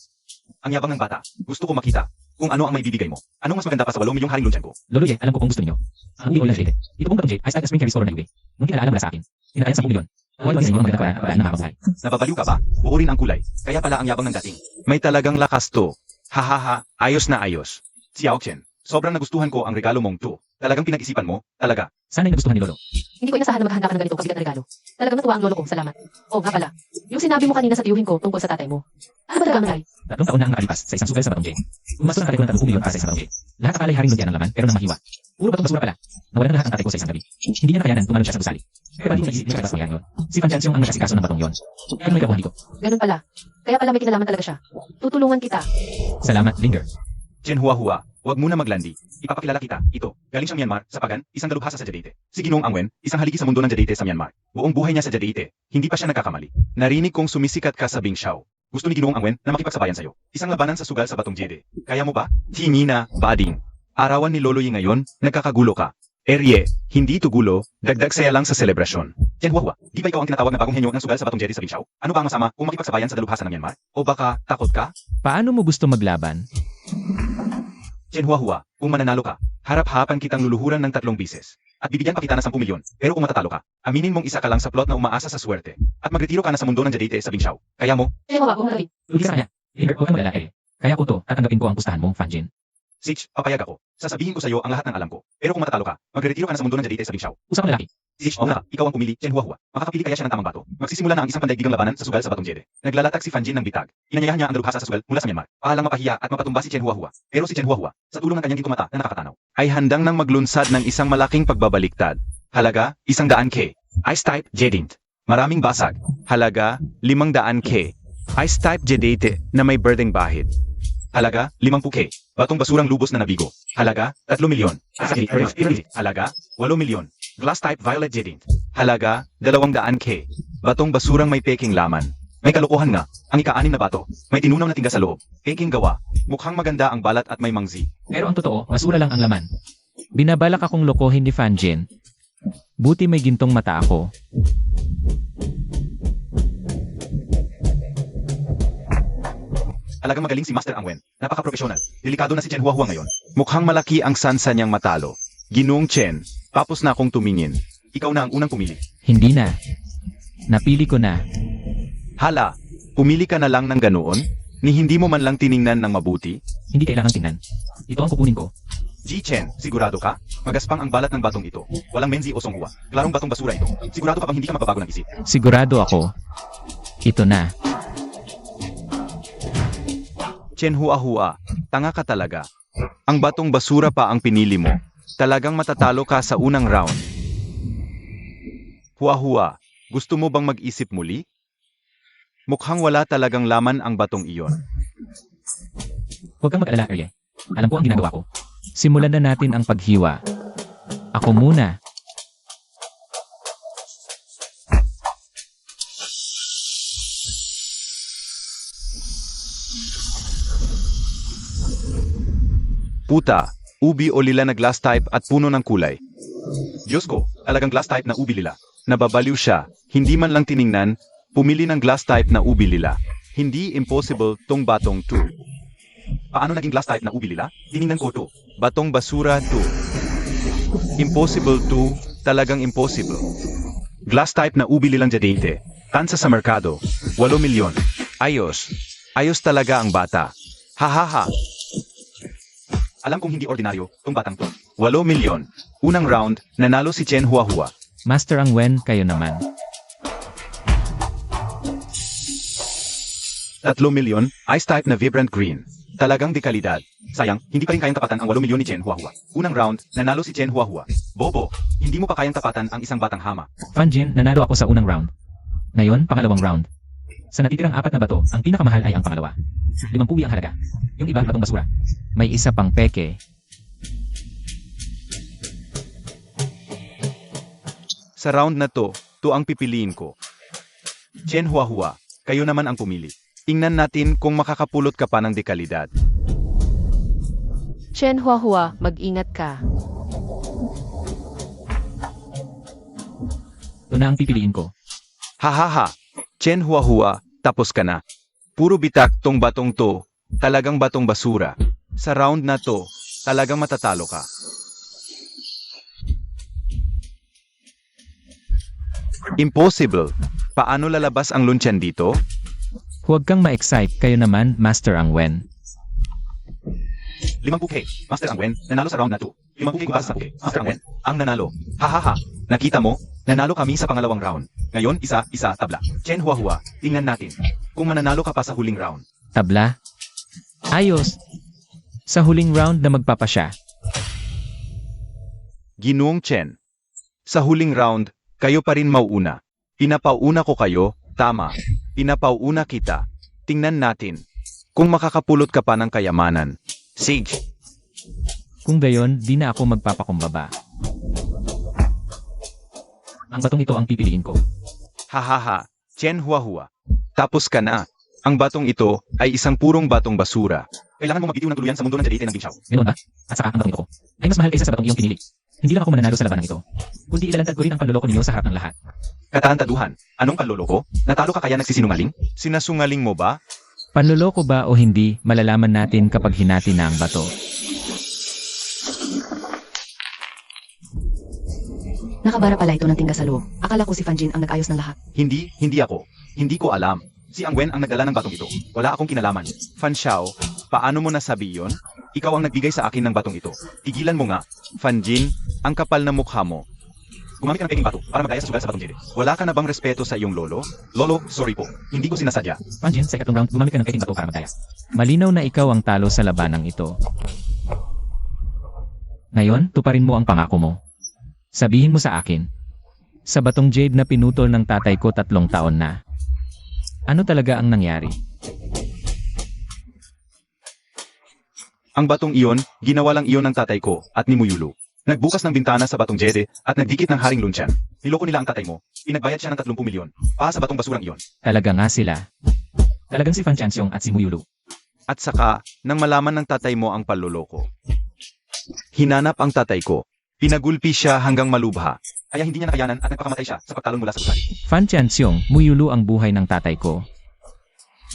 Speaker 1: Ang yabang ng bata. Gusto ko makita kung ano ang may bibigay mo. Anong mas maganda pa sa 8 milyong Haring Lunsyan ko?
Speaker 2: Lolo Ye, alam ko kung gusto ninyo. Ang uwi ko lang sa Jade. Ito pong Batong Jade ay start as spring carry store na UV. Ngunit inaalala mo na sa akin. Inaayan 10 milyon. Huwag sa inyo ang magandang paraan ng habang
Speaker 1: Nababaliw ka ba? Uurin ang kulay. Kaya pala ang yabang ng dating. May talagang lakas to. Hahaha, ayos na ayos. Xiao Chen, sobrang nagustuhan ko ang regalo mong to. Talagang pinag-isipan mo, talaga.
Speaker 2: Sana'y nagustuhan ni Lolo.
Speaker 4: Hindi ko inasahan na maghanda ka ng ganito kabigat na regalo. Talagang natuwa ang lolo ko, salamat. Oh, nga pala. Yung sinabi mo kanina sa tiyuhin ko tungkol sa tatay mo. Ano ba talaga ang nangyari?
Speaker 2: 3 taon na ang nakalipas sa isang sugal sa Batong Jade. Umasok ang tatay ko ng 30 milyon para sa isang Batong Jade. Lahat akala ay Haring Lunsyan ang laman, pero nang mahiwa. Puro batong basura pala. Nawalan na lahat ang tatay ko sa isang gabi. Hindi niya nakayanan, tumalo siya sa gusali. Pero hindi niya siya mangyari yun. Si Fan Jianxiong ang nag-asikaso ng batong yon. Pero may kabuhan dito.
Speaker 4: Ganun pala. Kaya pala may kinalaman talaga siya. Tutulungan kita.
Speaker 2: Salamat, Linger.
Speaker 1: Chen Huahua, huwag muna maglandi. Ipapakilala kita. Ito, galing siyang Myanmar, sa Pagan, isang dalubhasa sa Jadete. Si Ginoong Angwen, isang haligi sa mundo ng Jadete sa Myanmar. Buong buhay niya sa Jadete. Hindi pa siya nagkakamali. Narinig kong sumisikat ka sa Bingxiao. Gusto ni Ginoong Angwen na makipagsabayan sa'yo. Isang labanan sa sugal sa Batong Jede. Kaya mo ba? Hingi na, bading. Arawan ni Lolo Yi ngayon, nagkakagulo ka. Hindi ito gulo, dagdag saya lang sa selebrasyon. Chen Huahua, di ba ikaw ang tinatawag na bagong henyo ng sugal sa Batong Jede sa Bingxiao? Ano ba ang masama kung makipagsabayan sa dalubhasa ng Myanmar? O baka, takot ka?
Speaker 5: Paano mo gusto maglaban?
Speaker 1: Chen Huahua, kung mananalo ka, harap-hapan kitang luluhuran ng 3 bises. At bibigyan pa kita ng 10 milyon. Pero kung matatalo ka, aminin mong isa ka lang sa plot na umaasa sa swerte. At magretiro ka na sa mundo ng Jadete sa Bingxiao. Kaya mo,
Speaker 4: Chen Huahua, huwag magaling.
Speaker 2: Lugi sa kanya. Linger, huwag kang mag-alala. Kaya ko to, tatanggapin ko ang pustahan mong Fanjin.
Speaker 1: Sitch, papayag ako. Sasabihin ko sa iyo ang lahat ng alam ko. Pero kung matatalo ka, magretiro ka na sa mundo ng Jadete sa Bingxiao.
Speaker 2: Usapang lalaki.
Speaker 1: Sitch, na, ikaw ang pumili, Chen Huahua. Makakapili kaya siya ng tamang bato. Magsisimula na ang isang pandaigdigang labanan sa sugal sa Batong Jede. Naglalatag si Fanjin ng bitag. Inanyayahan niya ang dalubhasa sa sugal mula sa Myanmar. Pahalang mapahiya at mapatumba si Chen Huahua. Pero si Chen Huahua, sa tulong ng kanyang gintumata na nakakatanaw, ay handang nang maglunsad ng isang malaking pagbabaliktad. Halaga, 100K. Ice type, Jedint. Maraming basag. Halaga, 500K. Ice type Jadete na may birding bahid. Halaga, 50K. Batong basurang lubos na nabigo. Halaga, 3 milyon. Halaga, 8 milyon. Glass type Violet Jedint. Halaga, 200K. Batong basurang may peking laman. May kalokohan nga, ang ika-6 na bato. May tinunaw na tingga sa loob. Peking gawa. Mukhang maganda ang balat at may mangzi.
Speaker 2: Pero ang totoo, basura lang ang laman.
Speaker 5: Binabalak akong lokohin ni Fanjin. Buti may gintong mata ako.
Speaker 1: Talagang magaling si Master Angwen. Napaka-professional. Delikado na si Chen Huahua ngayon. Mukhang malaki ang sansa niyang matalo. Ginoong Chen, tapos na akong tumingin. Ikaw na ang unang pumili.
Speaker 5: Hindi na. Napili ko na.
Speaker 1: Hala, pumili ka na lang ng ganoon? Ni hindi mo man lang tiningnan ng mabuti?
Speaker 2: Hindi kailangan tingnan. Ito ang kukunin ko.
Speaker 1: Ji Chen, sigurado ka? Magaspang ang balat ng batong ito. Walang menzi o songhua. Klarong batong basura ito. Sigurado ka bang hindi ka mababago ng isip?
Speaker 5: Sigurado ako. Ito na.
Speaker 1: Chen Hua, tanga ka talaga. Ang batong basura pa ang pinili mo. Talagang matatalo ka sa unang round. Hua, gusto mo bang mag-isip muli? Mukhang wala talagang laman ang batong iyon.
Speaker 2: Huwag kang mag-alala, Arye. Alam ko ang ginagawa ko.
Speaker 5: Simulan na natin ang paghiwa. Ako muna.
Speaker 1: Puta, ubi o lila na glass type at puno ng kulay. Diyos ko, talagang glass type na ubi lila. Nababaliw siya, hindi man lang tiningnan, pumili ng glass type na ubi lila. Hindi impossible tong batong to. Paano naging glass type na ubi lila? Tiningnan ko to. Batong basura to. Impossible to, talagang impossible. Glass type na ubi lilang jadete. Kansa sa merkado. 8 milyon. Ayos. Ayos talaga ang bata. Hahaha. Alam kong hindi ordinaryo, tong batang to. 8 milyon. Unang round, nanalo si Chen Hua.
Speaker 5: Master Ang Wen, kayo naman.
Speaker 1: 3 milyon, ice type na vibrant green. Talagang di kalidad. Sayang, hindi pa rin kayang tapatan ang 8 milyon ni Chen Hua. Unang round, nanalo si Chen Hua. Bobo, hindi mo pa kayang tapatan ang isang batang hama.
Speaker 2: Fanjin, nanalo ako sa unang round. Ngayon, pangalawang round. Sa natitirang 4 na bato, ang pinakamahal ay ang pangalawa. 5 puwi ang halaga. Yung iba, batong basura.
Speaker 5: May isa pang peke.
Speaker 1: Sa round na to ang pipiliin ko. Chen Hua, kayo naman ang pumili. Tingnan natin kung makakapulot ka pa ng dekalidad.
Speaker 4: Chen Hua, mag-ingat ka.
Speaker 2: Ito na ang pipiliin ko.
Speaker 1: Hahaha, Chen Hua, tapos ka na. Puro bitak tong batong to, talagang batong basura. Sa round na to, talagang matatalo ka. Impossible. Paano lalabas ang lunsyan dito?
Speaker 5: Huwag kang ma-excite, kayo naman, Master Ang Wen.
Speaker 1: 5 puke, Master Ang Wen, nanalo sa round na to. 5 puke para sa puke, Master Ang Wen, ang nanalo. Hahaha, nakita mo? Nanalo kami sa pangalawang round. Ngayon, isa, tabla. Chen Hua, tingnan natin. Kung mananalo ka pa sa huling round.
Speaker 5: Tabla? Ayos! Sa huling round na magpapasya.
Speaker 1: Ginoong Chen. Sa huling round, kayo pa rin mauuna. Pinapauuna ko kayo, tama. Pinapauuna kita. Tingnan natin. Kung makakapulot ka pa ng kayamanan. Sige.
Speaker 5: Kung gayon, di na ako magpapakumbaba.
Speaker 2: Ang batong ito ang pipiliin ko.
Speaker 1: Hahaha, Chen Hua. Tapos ka na. Ang batong ito ay isang purong batong basura. Kailangan mo magbitiw ng tuluyan sa mundo ng Jadite ng Bingshaw.
Speaker 2: Ganoon ba? At saka ang batong ito ko ay mas mahal kaysa sa batong iyong pinili. Hindi lang ako mananalo sa labanang ito. Kundi ilalantad ko rin ang panloloko ninyo sa harap ng lahat.
Speaker 1: Katahantaduhan, anong panloloko? Natalo ka kaya nagsisinungaling? Sinasungaling mo ba?
Speaker 5: Panloloko ba o hindi, malalaman natin kapag hinati na ang bato.
Speaker 3: Nakabara pala ito ng tingga sa loob. Akala ko si Fanjin ang nag-ayos ng lahat.
Speaker 1: Hindi ako. Hindi ko alam. Si Ang Wen ang nagdala ng batong ito. Wala akong kinalaman. Fan Xiao, paano mo nasabi yon? Ikaw ang nagbigay sa akin ng batong ito. Tigilan mo nga. Fan Jin, ang kapal na mukha mo. Gumamit ka ng peking bato para magdaya sa sugal sa batong jede. Wala ka na bang respeto sa iyong lolo? Lolo, sorry po. Hindi ko sinasadya.
Speaker 2: Fanjin, sa ikatlong round, gumamit ka ng peking bato para magdaya.
Speaker 5: Malinaw na ikaw ang talo sa labanang ito. Ngayon, tuparin mo ang pangako mo. Sabihin mo sa akin. Sa batong jade na pinutol ng tatay ko 3 taon na. Ano talaga ang nangyari?
Speaker 1: Ang batong iyon, ginawa lang iyon ng tatay ko at ni Muyulu. Nagbukas ng bintana sa batong jede at nagdikit ng haring lunsyan. Niloko nila ang tatay mo. Pinagbayad siya ng 30 milyon. Pa sa batong basurang iyon.
Speaker 5: Talaga nga sila.
Speaker 2: Talagang si Fan Chanxiong at si Muyulu.
Speaker 1: At saka, nang malaman ng tatay mo ang panloloko. Hinanap ang tatay ko. Pinagulpi siya hanggang malubha. Kaya hindi niya nakayanan at nagpakamatay siya sa pagtalon mula sa gusali.
Speaker 5: Fan Chanxiong, muyulo ang buhay ng tatay ko.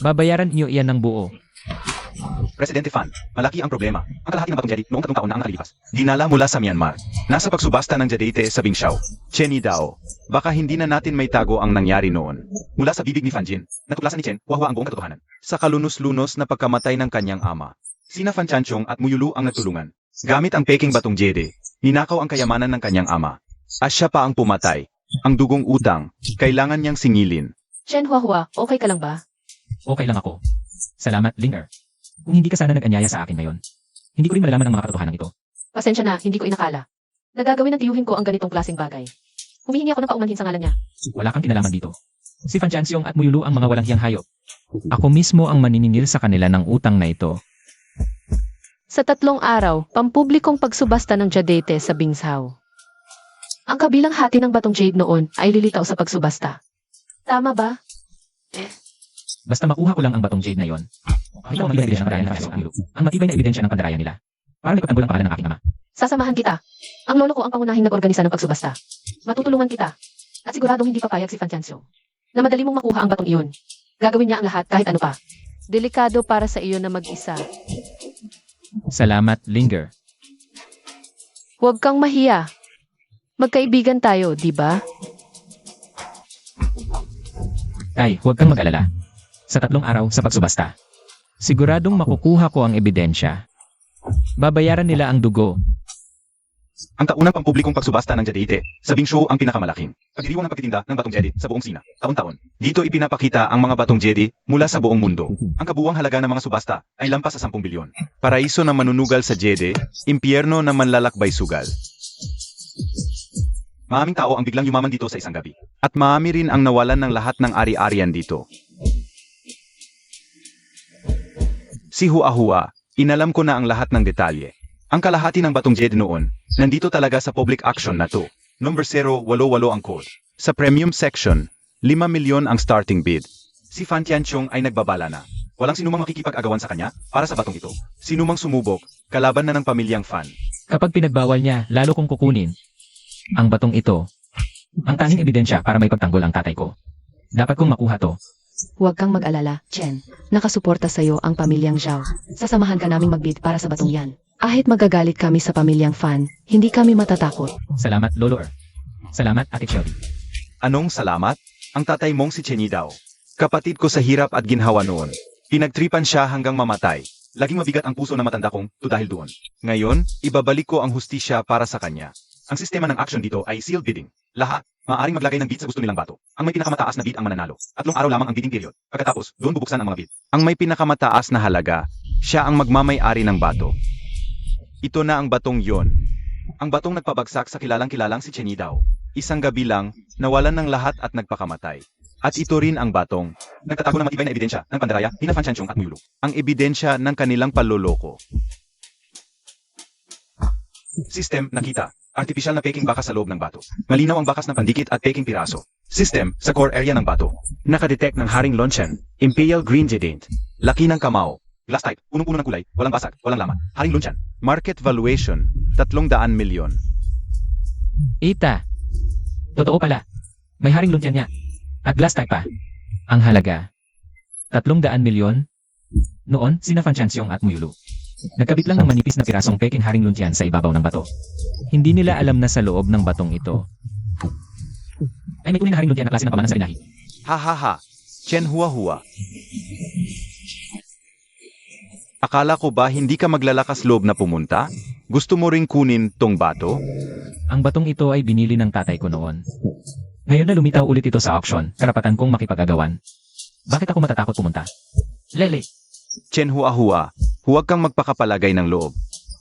Speaker 5: Babayaran niyo iyan ng buo.
Speaker 1: Presidente Fan, malaki ang problema. Ang kalahati ng batong Jedi noong 3 taon na ang nakalipas. Dinala mula sa Myanmar. Nasa pagsubasta ng Jadete sa Bingxiao. Chen Dao. Baka hindi na natin may tago ang nangyari noon. Mula sa bibig ni Fan Jin, natuklasan ni Chen Huahua ang buong katotohanan. Sa kalunos-lunos na pagkamatay ng kanyang ama. Sina Fan Chanchong at Muyulu ang nagtulungan. Gamit ang peking batong Jedi, ninakaw ang kayamanan ng kanyang ama. At siya pa ang pumatay. Ang dugong utang, kailangan niyang singilin.
Speaker 4: Chen Huahua, okay ka lang ba?
Speaker 2: Okay lang ako. Salamat, Linger. Kung hindi ka sana nag-anyaya sa akin ngayon, hindi ko rin malalaman ang mga katotohanan ito.
Speaker 4: Pasensya na, hindi ko inakala. Nagagawin ng tiyuhin ko ang ganitong klaseng bagay. Humihingi ako ng paumanhin sa ngalan niya.
Speaker 2: Wala kang kinalaman dito. Si Fan Chanxiong at Muyulu ang mga walang hiyang hayop.
Speaker 5: Ako mismo ang maniningil sa kanila ng utang na ito.
Speaker 4: Sa 3 araw, pampublikong pagsubasta ng Jadete sa Bingxiao. Ang kabilang hati ng batong Jade noon ay lilitaw sa pagsubasta. Tama ba?
Speaker 2: Basta makuha ko lang ang batong Jade na yon. Ikaw ang ebidensya ng pandaraya ng Fan Muyulu. Ang matibay na ebidensya ng pandaraya nila. Para may pagtanggol ang pangalan ng aking ama.
Speaker 4: Sasamahan kita. Ang lolo ko ang pangunahing nag-organisa ng pagsubasta. Matutulungan kita. At siguradong hindi papayag si Fan Chanxiong na madali mong makuha ang batong iyon. Gagawin niya ang lahat kahit ano pa. Delikado para sa iyo na mag-isa.
Speaker 5: Salamat, Linger.
Speaker 4: Huwag kang mahiya. Magkaibigan tayo, di ba?
Speaker 2: Ay, huwag kang mag-alala. Sa 3 araw sa pagsubasta.
Speaker 5: Siguradong makukuha ko ang ebidensya. Babayaran nila ang dugo.
Speaker 1: Ang taunang pampublikong pagsubasta ng Jadete sa Bingxiao ang pinakamalaking pagdiriwang ng pagtitinda ng batong Jedi sa buong Sina, taon-taon. Dito ipinapakita ang mga batong Jedi mula sa buong mundo. Ang kabuuang halaga ng mga subasta ay lampas sa 10 bilyon. Paraiso na manunugal sa Jedi, impyerno na manlalakbay sugal. Maraming tao ang biglang yumaman dito sa isang gabi. At marami rin ang nawalan ng lahat ng ari-arian dito. Si Huahua, inalam ko na ang lahat ng detalye. Ang kalahati ng batong Jedi noon, nandito talaga sa public action na to. Number 088 ang code. Sa premium section, 5 milyon ang starting bid. Si Fan Tianchong ay nagbabala na. Walang sinumang makikipag-agawan sa kanya para sa batong ito. Sinumang sumubok, kalaban na ng pamilyang Fan.
Speaker 2: Kapag pinagbawal niya, lalo kong kukunin ang batong ito. Ang tanging ebidensya para may pagtanggol ang tatay ko. Dapat kong makuha to.
Speaker 3: Huwag kang mag-alala, Chen. Nakasuporta sa'yo ang pamilyang Zhao. Sasamahan ka naming magbid para sa batong yan. Kahit magagalit kami sa pamilyang Fan, hindi kami matatakot.
Speaker 2: Salamat, Lolo Er. Salamat, Ate Shelby.
Speaker 1: Anong salamat? Ang tatay mong si Chen Dao. Kapatid ko sa hirap at ginhawa noon. Pinagtripan siya hanggang mamatay. Laging mabigat ang puso na matanda kong to dahil doon. Ngayon, ibabalik ko ang hustisya para sa kanya. Ang sistema ng action dito ay sealed bidding. Lahat, maaaring maglagay ng bid sa gusto nilang bato. Ang may pinakamataas na bid ang mananalo. 3 araw lamang ang bidding period. Pagkatapos, doon bubuksan ang mga bid. Ang may pinakamataas na halaga, siya ang magmamay-ari ng bato. Ito na ang batong yon. Ang batong nagpabagsak sa kilalang-kilalang si Chen Dao. Isang gabi lang, nawalan ng lahat at nagpakamatay. At ito rin ang batong nagtatago ng matibay na ebidensya ng pandaraya, hina Fan Chanchong at Muyulu. Ang ebidensya ng kanilang panloloko. System, nakita. Artificial na peking bakas sa loob ng bato. Malinaw ang bakas ng pandikit at peking piraso. System, sa core area ng bato. Nakadetect ng Haring Lonchan, Imperial Green Jadant. Laki ng kamao. Glass type, punong-puno ng kulay, walang basag, walang laman. Haring Lonchan. Market valuation, 300 milyon.
Speaker 2: Ita. Totoo pala. May haring lunsyan niya. At glass type pa. Ang halaga. 300 milyon. Noon, sina Fan Chanxiong at Muyulu. Nagkabit lang ng manipis na pirasong peking haring lunsyan sa ibabaw ng bato.
Speaker 5: Hindi nila alam na sa loob ng batong ito.
Speaker 2: Ay may tunay na haring lunsyan na klase ng pamanan sa binahi.
Speaker 1: Ha ha ha. Chen Huahua. Akala ko ba hindi ka maglalakas loob na pumunta? Gusto mo ring kunin tong bato?
Speaker 5: Ang batong ito ay binili ng tatay ko noon.
Speaker 2: Ngayon na lumitaw ulit ito sa auction, karapatan kong makipag-agawan. Bakit ako matatakot pumunta? Lele.
Speaker 1: Chen Huahua, huwag kang magpakapalagay ng loob.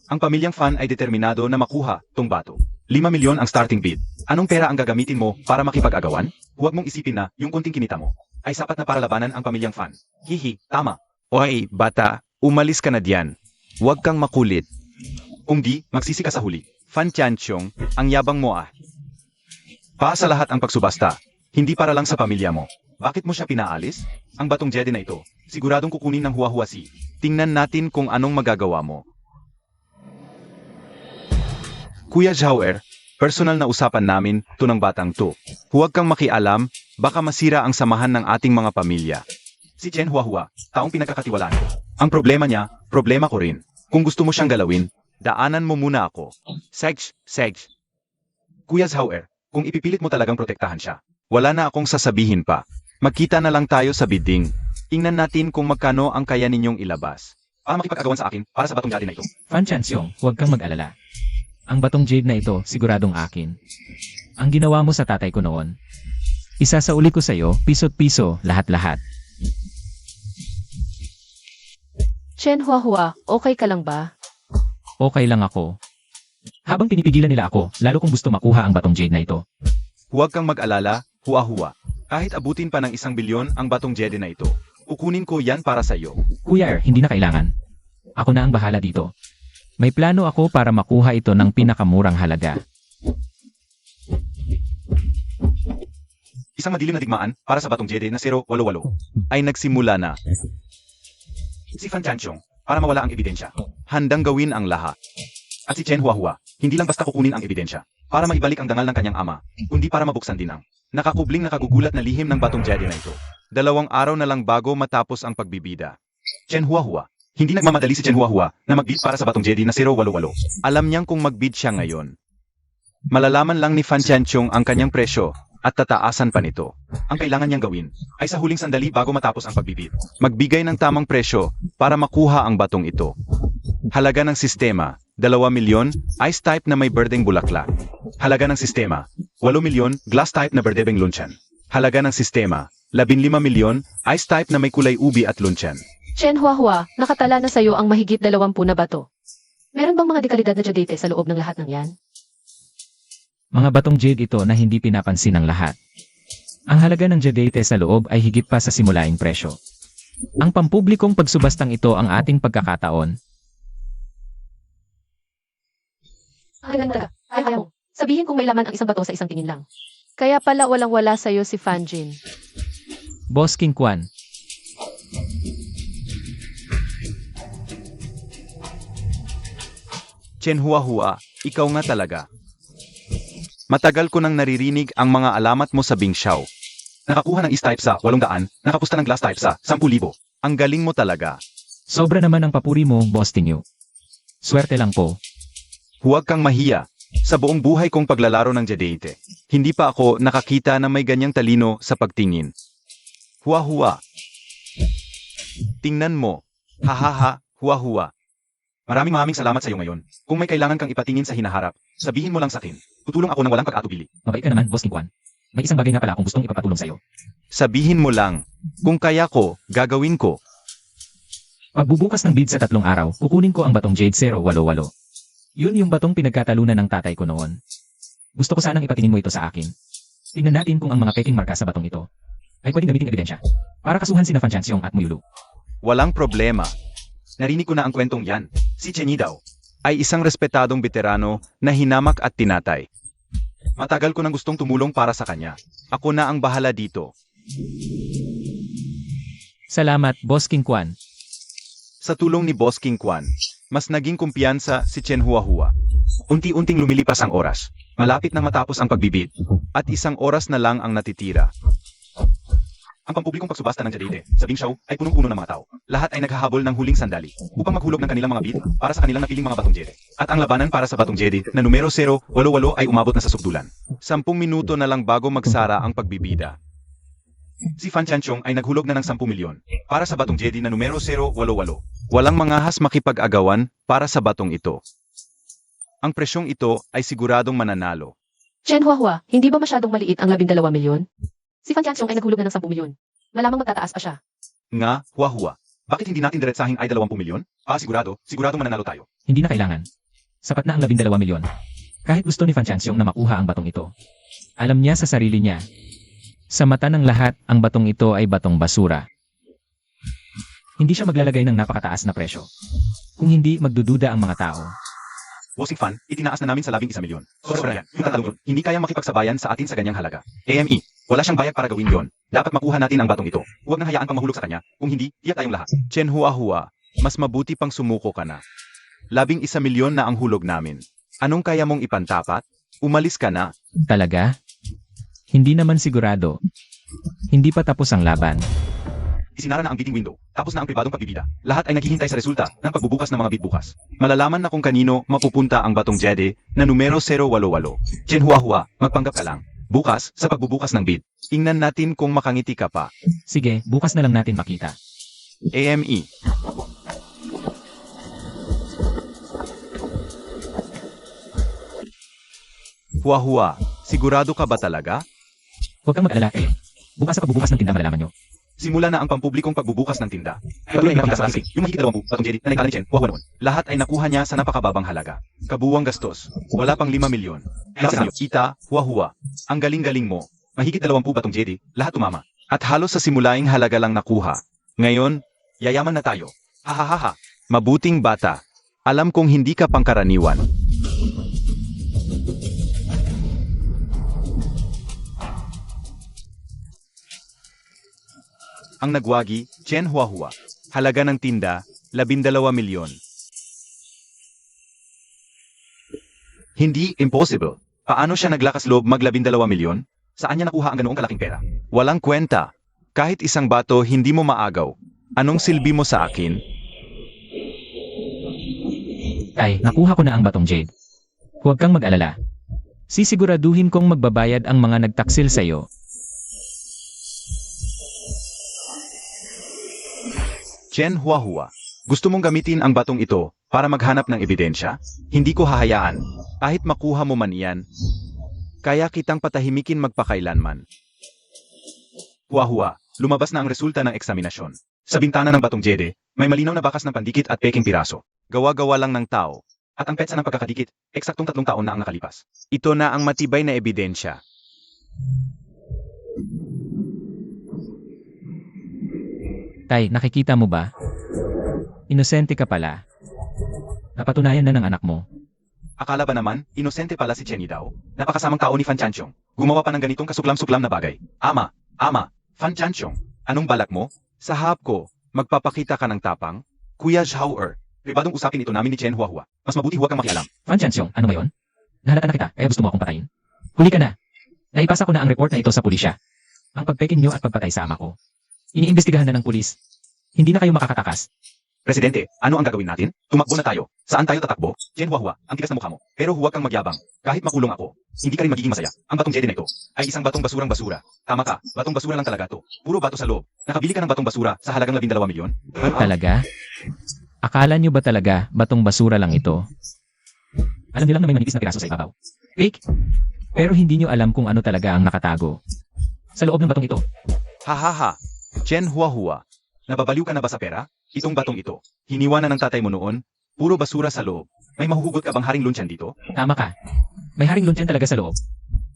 Speaker 1: Ang pamilyang Fan ay determinado na makuha tong bato. 5 milyon ang starting bid. Anong pera ang gagamitin mo para makipag-agawan? Huwag mong isipin na yung kunting kinita mo ay sapat na para labanan ang pamilyang Fan. Hihi, tama. Oy, bata, umalis ka na diyan. Huwag kang makulit. Kung di, magsisi ka sa huli. Fan Chanchong, ang yabang mo ah. Pa sa lahat ang pagsubasta, hindi para lang sa pamilya mo. Bakit mo siya pinaalis? Ang batong Jedi na ito, siguradong kukunin ng Huahua Si. Tingnan natin kung anong magagawa mo. Kuya Zhao, personal na usapan namin to ng batang to. Huwag kang makialam, baka masira ang samahan ng ating mga pamilya. Si Chen Huahua, taong pinagkakatiwalaan ko. Ang problema niya, problema ko rin. Kung gusto mo siyang galawin, daanan mo muna ako. Seg. Kuya Zhauer, kung ipipilit mo talagang protektahan siya, wala na akong sasabihin pa. Magkita na lang tayo sa bidding. Tingnan natin kung magkano ang kaya ninyong ilabas. Makipag-agawan sa akin para sa batong jade na ito.
Speaker 5: Fan Chansyong, huwag kang mag-alala. Ang batong jade na ito, siguradong akin. Ang ginawa mo sa tatay ko noon. Isasauli ko sa'yo, piso't piso, lahat-lahat.
Speaker 4: Chen Huahua, okay ka lang ba?
Speaker 5: Okay lang ako. Habang pinipigilan nila ako, lalo kung gusto makuha ang batong jade na ito.
Speaker 1: Huwag kang mag-alala, Huahua. Kahit abutin pa ng 1 bilyon ang batong jade na ito, kukunin ko yan para sa iyo.
Speaker 5: Kuya, hindi na kailangan. Ako na ang bahala dito. May plano ako para makuha ito ng pinakamurang halaga.
Speaker 1: Isang madilim na digmaan para sa batong jade na 088 ay nagsimula na. Si Fan Chanchong, para mawala ang ebidensya, handang gawin ang lahat. At si Chen Huahua, hindi lang basta kukunin ang ebidensya para maibalik ang dangal ng kanyang ama, kundi para mabuksan din ang nakakubling nakagugulat na lihim ng batong jade na ito. 2 araw na lang bago matapos ang pagbibida. Chen Huahua, hindi nagmamadali si Chen Huahua na magbid para sa batong jade na 088. Alam niyang kung magbid siya ngayon, malalaman lang ni Fan Chanchong ang kanyang presyo at tataasan pa nito. Ang kailangan niyang gawin ay sa huling sandali bago matapos ang pagbibid, magbigay ng tamang presyo para makuha ang batong ito. Halaga ng sistema, 2 milyon, ice type na may berdeng bulaklak. Halaga ng sistema, 8 milyon, glass type na berdebeng lunchan. Halaga ng sistema, 15 milyon, ice type na may kulay ubi at lunchan.
Speaker 4: Chen Huahua, nakatala na sa'yo ang mahigit 20 na bato. Meron bang mga dekalidad na jadete sa loob ng lahat ng yan?
Speaker 5: Mga batong jade ito na hindi pinapansin ng lahat. Ang halaga ng jadete sa loob ay higit pa sa simulaing presyo. Ang pampublikong pagsubastang ito ang ating pagkakataon.
Speaker 4: Ang ganda. Ayaw mo. Sabihin kung may laman ang isang bato sa isang tingin lang. Kaya pala walang-wala sa'yo si Fanjin.
Speaker 5: Boss King Kwan,
Speaker 1: Chen Huahua, ikaw nga talaga. Matagal ko nang naririnig ang mga alamat mo sa Bing Xiao. Nakakuha ng East type sa 800, nakapusta ng Glass type sa 10,000. Ang galing mo talaga.
Speaker 5: sobra naman ang papuri mo, Boss Tinyo. Swerte lang po.
Speaker 1: Huwag kang mahiya. Sa buong buhay kong paglalaro ng jadete, hindi pa ako nakakita na may ganyang talino sa pagtingin. Huahua. Tingnan mo. Hahaha, Huahua. Maraming salamat sa iyo ngayon. Kung may kailangan kang ipatingin sa hinaharap, sabihin mo lang sa akin. Tutulong ako ng walang pag-atubili.
Speaker 2: Mabait ka naman, Boss King Kwan. May isang bagay nga pala akong gustong ipapatulong sa'yo.
Speaker 1: Sabihin mo lang. Kung kaya ko, gagawin ko.
Speaker 2: Pagbubukas ng bid sa 3 araw, kukunin ko ang batong Jade 088. Yun yung batong pinagkatalunan ng tatay ko noon. Gusto ko sanang ipatingin mo ito sa akin. Tingnan natin kung ang mga peking marka sa batong ito ay pwedeng gamitin ebidensya para kasuhan sina Fan Chansyong at Muyulu.
Speaker 1: Walang problema. Narinig ko na ang kwentong yan. Si Chenyi daw ay isang respetadong veterano na hinamak at tinatay. Matagal ko nang gustong tumulong para sa kanya. Ako na ang bahala dito.
Speaker 5: Salamat, Boss King Kwan.
Speaker 1: Sa tulong ni Boss King Kwan, mas naging kumpiyansa si Chen Huahua. Unti-unting lumilipas ang oras. Malapit na matapos ang pagbibid. At 1 oras na lang ang natitira. Ang pampublikong pagsubasta ng jadete sa Bing Xiao ay punong-puno ng mga tao. Lahat ay naghahabol ng huling sandali upang maghulog ng kanilang mga bid para sa kanilang napiling mga batong jade. At ang labanan para sa batong jade na numero 088 ay umabot na sa sukdulan. 10 minuto na lang bago magsara ang pagbibida. Si Fan Chanchong ay naghulog na ng 10 milyon para sa batong jade na numero 088. Walang mangahas makipag-agawan para sa batong ito. Ang presyong ito ay siguradong mananalo.
Speaker 4: Chen Huahua, hindi ba masyadong maliit ang 12 milyon? Si Fan Chansyong ay naghulog na ng 10 milyon. Malamang magtataas pa siya.
Speaker 1: Nga, Huahua, bakit hindi natin diretsahing ay 20 milyon? Sigurado mananalo tayo.
Speaker 2: Hindi na kailangan. Sapat na ang 12 milyon. Kahit gusto ni Fan Chansyong na makuha ang batong ito.
Speaker 5: Alam niya sa sarili niya. Sa mata ng lahat, ang batong ito ay batong basura.
Speaker 2: Hindi siya maglalagay ng napakataas na presyo. Kung hindi, magdududa ang mga tao.
Speaker 1: Bossing Fan, itinaas na namin sa 11 milyon. Sobra yan. Yung tatalong hindi kaya makipagsabayan sa atin sa ganyang halaga. AME, wala siyang bayad para gawin yon. Dapat makuha natin ang batong ito. Huwag nang hayaan pang mahulog sa kanya. Kung hindi, tiyak tayong lahat. Chen Huahua, mas mabuti pang sumuko ka na. 11 milyon na ang hulog namin. Anong kaya mong ipantapat? Umalis ka na.
Speaker 5: Talaga? Hindi naman sigurado. Hindi pa tapos ang laban.
Speaker 1: Isinara na ang bidding window, tapos na ang pribadong pagbibida. Lahat ay naghihintay sa resulta ng pagbubukas ng mga bid bukas. Malalaman na kung kanino mapupunta ang batong Jede na numero 088. Chen Huahua, magpanggap ka lang. Bukas, sa pagbubukas ng bid. Tingnan natin kung makangiti ka pa.
Speaker 2: Sige, bukas na lang natin makita.
Speaker 1: AME. Huahua, sigurado ka ba talaga?
Speaker 2: Huwag kang mag-alala, eh. Bukas sa pagbubukas ng tinda malalaman nyo.
Speaker 1: Simula na ang pampublikong pagbubukas ng tinda. Patuloy na sa asking, yung mahigit 20 batong Jedi na naikala ni Chen, Huahua noon. Lahat ay nakuha niya sa napakababang halaga. Kabuwang gastos, wala pang 5 milyon. Kasi Ita, Huahua, ang galing-galing mo. Mahigit 20 batong Jedi, lahat tumama. At halos sa simulaing halaga lang nakuha. Ngayon, yayaman na tayo. Hahaha, mabuting bata. Alam kong hindi ka pangkaraniwan. Ang nagwagi, Chen Huahua. Halaga ng tinda, 12 milyon. Hindi impossible. Paano siya naglakas loob mag 12 milyon? Saan niya nakuha ang ganoong kalaking pera? Walang kwenta. Kahit isang bato hindi mo maagaw. Anong silbi mo sa akin?
Speaker 2: Ay, nakuha ko na ang batong jade. Huwag kang mag-alala.
Speaker 5: Sisiguraduhin kong magbabayad ang mga nagtaksil sa'yo.
Speaker 1: Chen Huahua, gusto mong gamitin ang batong ito para maghanap ng ebidensya? Hindi ko hahayaan. Kahit makuha mo man iyan, kaya kitang patahimikin magpakailanman. Huahua, lumabas na ang resulta ng eksaminasyon. Sa bintana ng batong Jede, may malinaw na bakas ng pandikit at peking piraso. Gawa-gawa lang ng tao. At ang petsa ng pagkakadikit, eksaktong 3 taon na ang nakalipas. Ito na ang matibay na ebidensya.
Speaker 5: Tay, nakikita mo ba? Inosente ka pala.
Speaker 2: Napatunayan na ng anak mo.
Speaker 1: Akala ba naman, inosente pala si Chen Yidao? Napakasamang tao ni Fan Chanchong. Gumawa pa ng ganitong kasuklam-suklam na bagay. Ama, Fan Chanchong, anong balak mo? Sa hap ko, magpapakita ka ng tapang? Kuya Zhaoer, pribadong usapin ito namin ni Chen Huahua. Mas mabuti huwag kang makialam.
Speaker 2: Fan Chanxiong, ano ngayon? Nahalata na kita, kaya gusto mo akong patayin? Huli ka na. Naipasa ko na ang report na ito sa pulisya. Ang pagpekin niyo at pagpatay sa ama ko. Iniimbestigahan na ng pulis. Hindi na kayo makakatakas.
Speaker 1: Presidente, ano ang gagawin natin? Tumakbo na tayo. Saan tayo tatakbo? Chen Huahua, ang tigas na mukha mo. Pero huwag kang magyabang. Kahit makulong ako, hindi ka rin magiging masaya. Ang batong Jedi na ito ay isang batong basurang basura. Tama ka, batong basura lang talaga to. Puro bato sa loob. Nakabili ka ng batong basura sa halagang 12 milyon?
Speaker 5: Talaga? Akala nyo ba talaga batong basura lang ito?
Speaker 2: Alam nilang na may manipis na piraso sa ibabaw. Fake?
Speaker 5: Pero hindi nyo alam kung ano talaga ang nakatago.
Speaker 2: Sa loob ng batong ito.
Speaker 1: Hahaha. Chen Huahua, nababaliw ka na ba sa pera? Itong batong ito, hiniwa na ng tatay mo noon, puro basura sa loob. May mahuhugot ka bang haring lunsyan dito?
Speaker 2: Tama ka. May haring lunsyan talaga sa loob.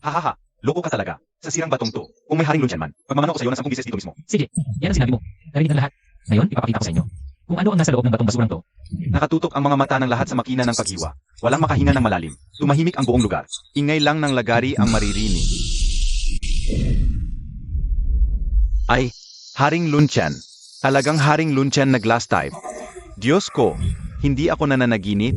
Speaker 1: Hahaha, loko ka talaga. Sa sirang batong to, kung may haring lunsyan man, magmamano ko sa iyo ng 10 beses dito mismo.
Speaker 2: Sige, yan ang sinabi mo. Narinig ang lahat. Ngayon, ipapakita ko sa inyo. Kung ano ang nasa loob ng batong basurang to.
Speaker 1: Nakatutok ang mga mata ng lahat sa makina ng paghiwa. Walang makahinga ng malalim. Tumahimik ang buong lugar. Ingay lang ng lagari ang maririnig. Ay, haring lunsyan. Talagang haring lunsyan na glass type. Diyos ko, hindi ako nananaginip.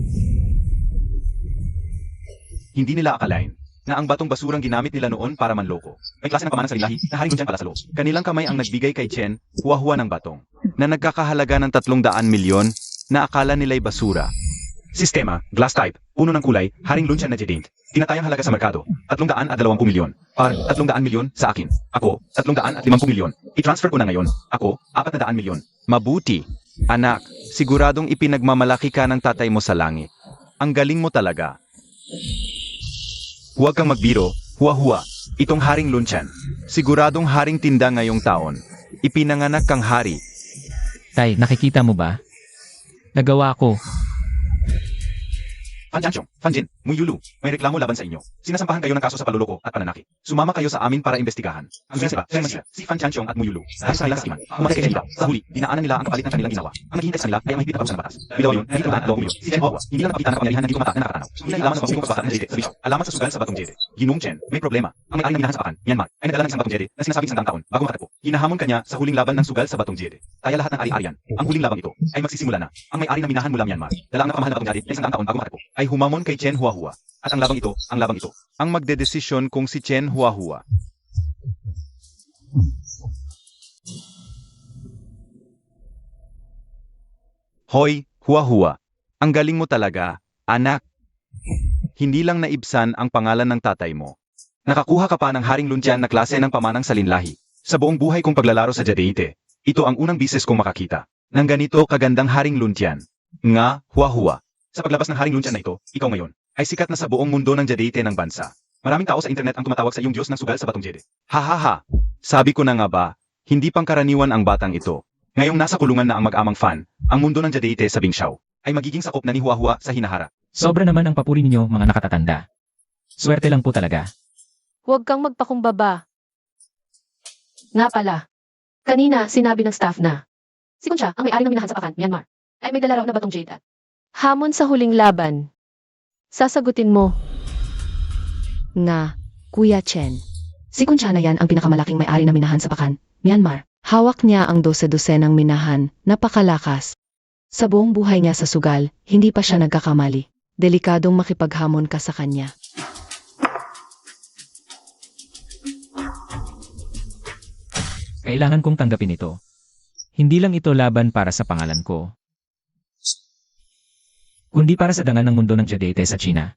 Speaker 1: Hindi nila akalain na ang batong basurang ginamit nila noon para manloko. May klase ng pamanan sa lilahi na haring lunsyan pala sa loob. Kanilang kamay ang nagbigay kay Chen Huahua ng batong na nagkakahalaga ng 300 milyon na akala nila'y basura. Sistema, glass type, puno ng kulay, haring lunsyan na Jedint. Tinatayang halaga sa merkado, 320 milyon. Par 300 milyon sa akin. Ako, 350 milyon. I-transfer ko na ngayon. Ako, 400 milyon. Mabuti. Anak, siguradong ipinagmamalaki ka ng tatay mo sa langit. Ang galing mo talaga. Huwag kang magbiro, Huahua. Itong haring lunsyan. Siguradong haring tinda ngayong taon. Ipinanganak kang hari.
Speaker 5: Tay, nakikita mo ba? Nagawa ko.
Speaker 1: Fan Chanchong, Fan Jin, Muyulu, may reklamo laban sa inyo. Sinasampahan kayo ng kaso sa paluloko at pananakit. Sumama kayo sa amin para imbestigahan. Ang sila, si Fan Chanchong at Muyulu. Dahil sa kanilang siman, umatake kay Chen. Sa huli, dinaanan nila ang kapalit ng kanilang ginawa. Ang naghihintay sa kanila ay ang mahigpit na parusa ng batas. Bilaw yun, hindi talaga ang Si Chen Huahua, hindi lang napakitaan ng kapangyarihan ng dito mata na nakatanaw. Hindi lang ilaman sa pagbubukas ng Jede sa bisyo. Alaman sa sugal sa batong Jede. Ginong Chen, may problema. Ang may-ari ng minahan sa Pakan, Myanmar, ay nagdala ng isang batong Jede na sinasabing 100 taon bago makatagpo. Hinahamon kanya sa huling laban ng sugal sa batong Jede. Kaya lahat ng ari-arian, ang huling labang ito ay magsisimula na. Ang may-ari ng minahan mula Myanmar, dala ang napakamahal na batong Jede na 100 taon bago makatagpo, ay humamon kay Chen Huahua. At ang labang ito, ang magdedesisyon kung si Chen Huahua Hoy, Hua-Hua. Ang galing mo talaga, anak. Hindi lang naibsan ang pangalan ng tatay mo. Nakakuha ka pa ng Haring Luntian na klase ng pamanang salinlahi. Sa buong buhay kong paglalaro sa Jade, ito ang unang bises kong makakita ng ganito kagandang Haring Luntian. Nga, Hua-Hua. Sa paglabas ng Haring Luntian na ito, ikaw ngayon ay sikat na sa buong mundo ng Jade ng bansa. Maraming tao sa internet ang tumatawag sa iyong Diyos ng sugal sa Batong Jade. Ha ha ha. Sabi ko na nga ba, hindi pangkaraniwan ang batang ito. Ngayong nasa kulungan na ang mag-amang fan, ang mundo ng Jade sa Bingxiao ay magiging sakop na ni Hua-Hua sa hinahara.
Speaker 2: Sobra naman ang papuri ninyo, mga nakatatanda. Swerte lang po talaga.
Speaker 4: Huwag kang magpakumbaba. Nga pala. Kanina, sinabi ng staff na si Kunsha, ang may-ari ng minahan sa Pakan, Myanmar, ay may dala raw na batong jade at hamon sa huling laban. Sasagutin mo.
Speaker 3: Nga, Kuya Chen. Si Kunsha na yan ang pinakamalaking may-ari na minahan sa Pakan, Myanmar. Hawak niya ang 12-dosenang minahan, napakalakas. Sa buong buhay niya sa sugal, hindi pa siya nagkakamali. Delikadong makipaghamon ka sa kanya.
Speaker 2: Kailangan kong tanggapin ito. Hindi lang ito laban para sa pangalan ko, kundi para sa dangal ng mundo ng Jade sa China.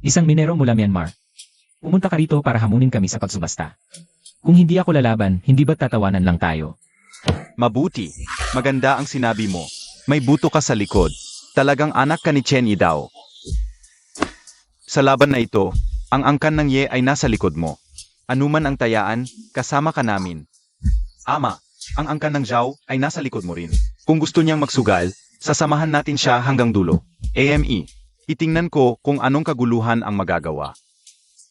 Speaker 2: Isang minero mula Myanmar. Pumunta ka rito para hamunin kami sa pagsubasta. Kung hindi ako lalaban, hindi ba't tatawanan lang tayo?
Speaker 1: Mabuti. Maganda ang sinabi mo. May buto ka sa likod. Talagang anak ka ni Chen Yi daw. Sa laban na ito, ang angkan ng Ye ay nasa likod mo. Anuman ang tayaan, kasama ka namin. Ama, ang angkan ng Zhao ay nasa likod mo rin. Kung gusto niyang magsugal, sasamahan natin siya hanggang dulo. AME, itingnan ko kung anong kaguluhan ang magagawa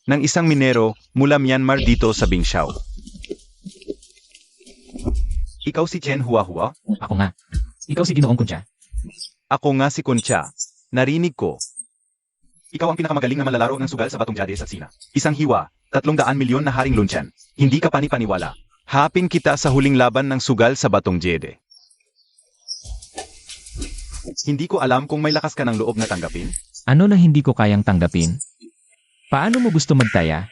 Speaker 1: ng isang minero mula Myanmar dito sa Bingxiao. Ikaw si Chen Hua-Hua?
Speaker 2: Ako nga. Ikaw si Ginoong Kunsha.
Speaker 1: Ako nga si Concha. Narinig ko. Ikaw ang pinakamagaling na malalaro ng sugal sa Batong Jade sa Sina. Isang hiwa, 300 milyon na Haring Luntian. Hindi ka pani-paniwala. Hapin kita sa huling laban ng sugal sa Batong Jade. Hindi ko alam kung may lakas ka ng loob na tanggapin.
Speaker 2: Ano na hindi ko kayang tanggapin? Paano mo gusto magtaya?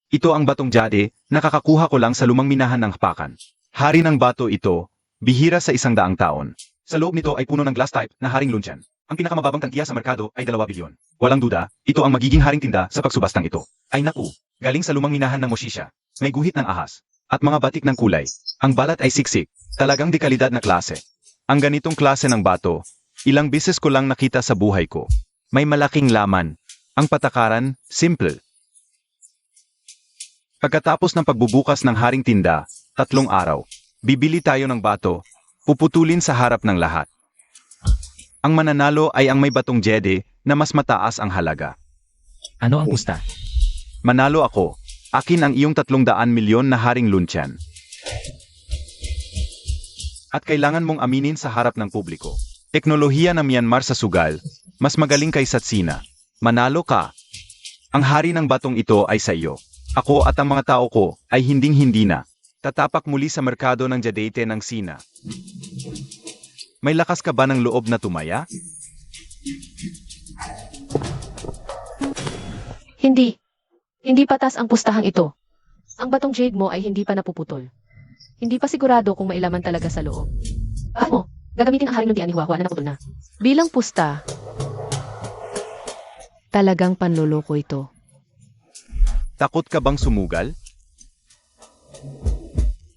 Speaker 1: Ito ang Batong Jade, nakakakuha ko lang sa lumang minahan ng hapakan. Hari ng bato ito, bihira sa 100 taon. Sa loob nito ay puno ng glass type na Haring Luntian. Ang pinakamababang tantiya sa merkado ay 2 bilyon. Walang duda, ito ang magiging haring tinda sa pagsubastang ito. Ay naku, galing sa lumang minahan ng Moshisha. May guhit ng ahas. At mga batik ng kulay. Ang balat ay siksik. Talagang dekalidad na klase. Ang ganitong klase ng bato, ilang beses ko lang nakita sa buhay ko. May malaking laman. Ang patakaran, simple. Pagkatapos ng pagbubukas ng haring tinda, 3 araw, bibili tayo ng bato, puputulin sa harap ng lahat. Ang mananalo ay ang may batong jade na mas mataas ang halaga.
Speaker 2: Ano ang pusta?
Speaker 1: Manalo ako, akin ang iyong 300 milyon na Haring Luntian. At kailangan mong aminin sa harap ng publiko. Teknolohiya ng Myanmar sa sugal, mas magaling kay Satsina. Manalo ka. Ang hari ng batong ito ay sa iyo. Ako at ang mga tao ko ay hinding-hindi na. Tatapak muli sa merkado ng Jade ng Sina. May lakas ka ba ng loob na tumaya?
Speaker 4: Hindi. Hindi patas ang pustahang ito. Ang batong jade mo ay hindi pa napuputol. Hindi pa sigurado kung mailaman talaga sa loob. Paano? Gagamitin ang Haring Luntian ni Hua-Hua na naputol na. Bilang pusta,
Speaker 3: Talagang panloloko ito.
Speaker 1: Takot ka bang sumugal?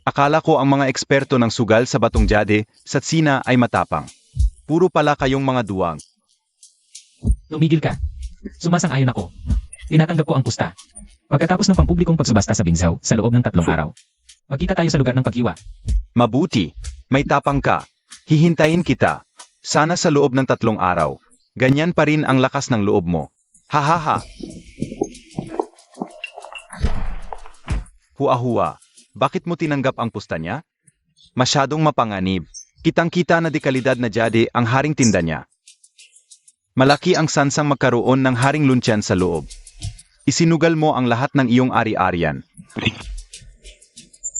Speaker 1: Akala ko ang mga eksperto ng sugal sa Batong Jade, Satsina ay matapang. Puro pala kayong mga duwang.
Speaker 2: Tumigil ka. Sumasang-ayon ako. Tinatanggap ko ang pusta. Pagkatapos ng pampublikong pagsubasta sa Bingxiao sa loob ng 3 araw, magkita tayo sa lugar ng paghiwa.
Speaker 1: Mabuti, may tapang ka. Hihintayin kita. Sana sa loob ng 3 araw. Ganyan pa rin ang lakas ng loob mo. Hahaha. Hua-Hua, bakit mo tinanggap ang pusta niya? Masyadong mapanganib. Kitang-kita na dekalidad na jade ang haring tinda niya. Malaki ang sansang magkaroon ng Haring Luntian sa loob. Isinugal mo ang lahat ng iyong ari-arian.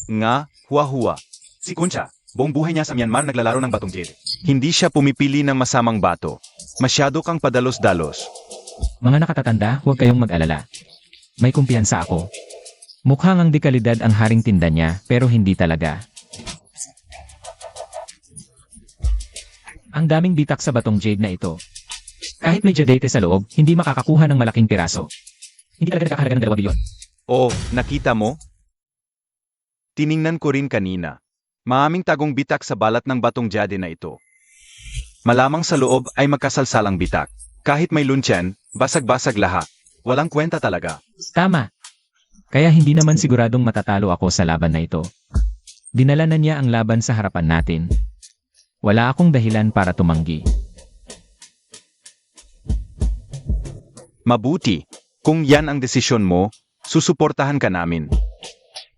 Speaker 1: Nga, Hua-Hua. Si Concha, buong buhay niya sa Myanmar naglalaro ng batong jade. Hindi siya pumipili ng masamang bato. Masyado kang padalos-dalos.
Speaker 2: Mga nakatatanda, huwag kayong mag-alala. May kumpiyansa ako.
Speaker 5: Mukhang ang dekalidad ang haring tinda niya, pero hindi talaga. Ang daming bitak sa batong jade na ito. Kahit may jadete sa loob, hindi makakakuha ng malaking piraso. Hindi talaga nakakahalaga ng 2 bilyon.
Speaker 1: Oh, nakita mo? Tiningnan ko rin kanina. Maaming tagong bitak sa balat ng batong jade na ito. Malamang sa loob ay magkasalsalang bitak. Kahit may luncheon, basag-basag lahat. Walang kwenta talaga.
Speaker 5: Tama. Kaya hindi naman siguradong matatalo ako sa laban na ito. Dinala na niya ang laban sa harapan natin. Wala akong dahilan para tumanggi.
Speaker 1: Mabuti. Kung yan ang desisyon mo, susuportahan ka namin.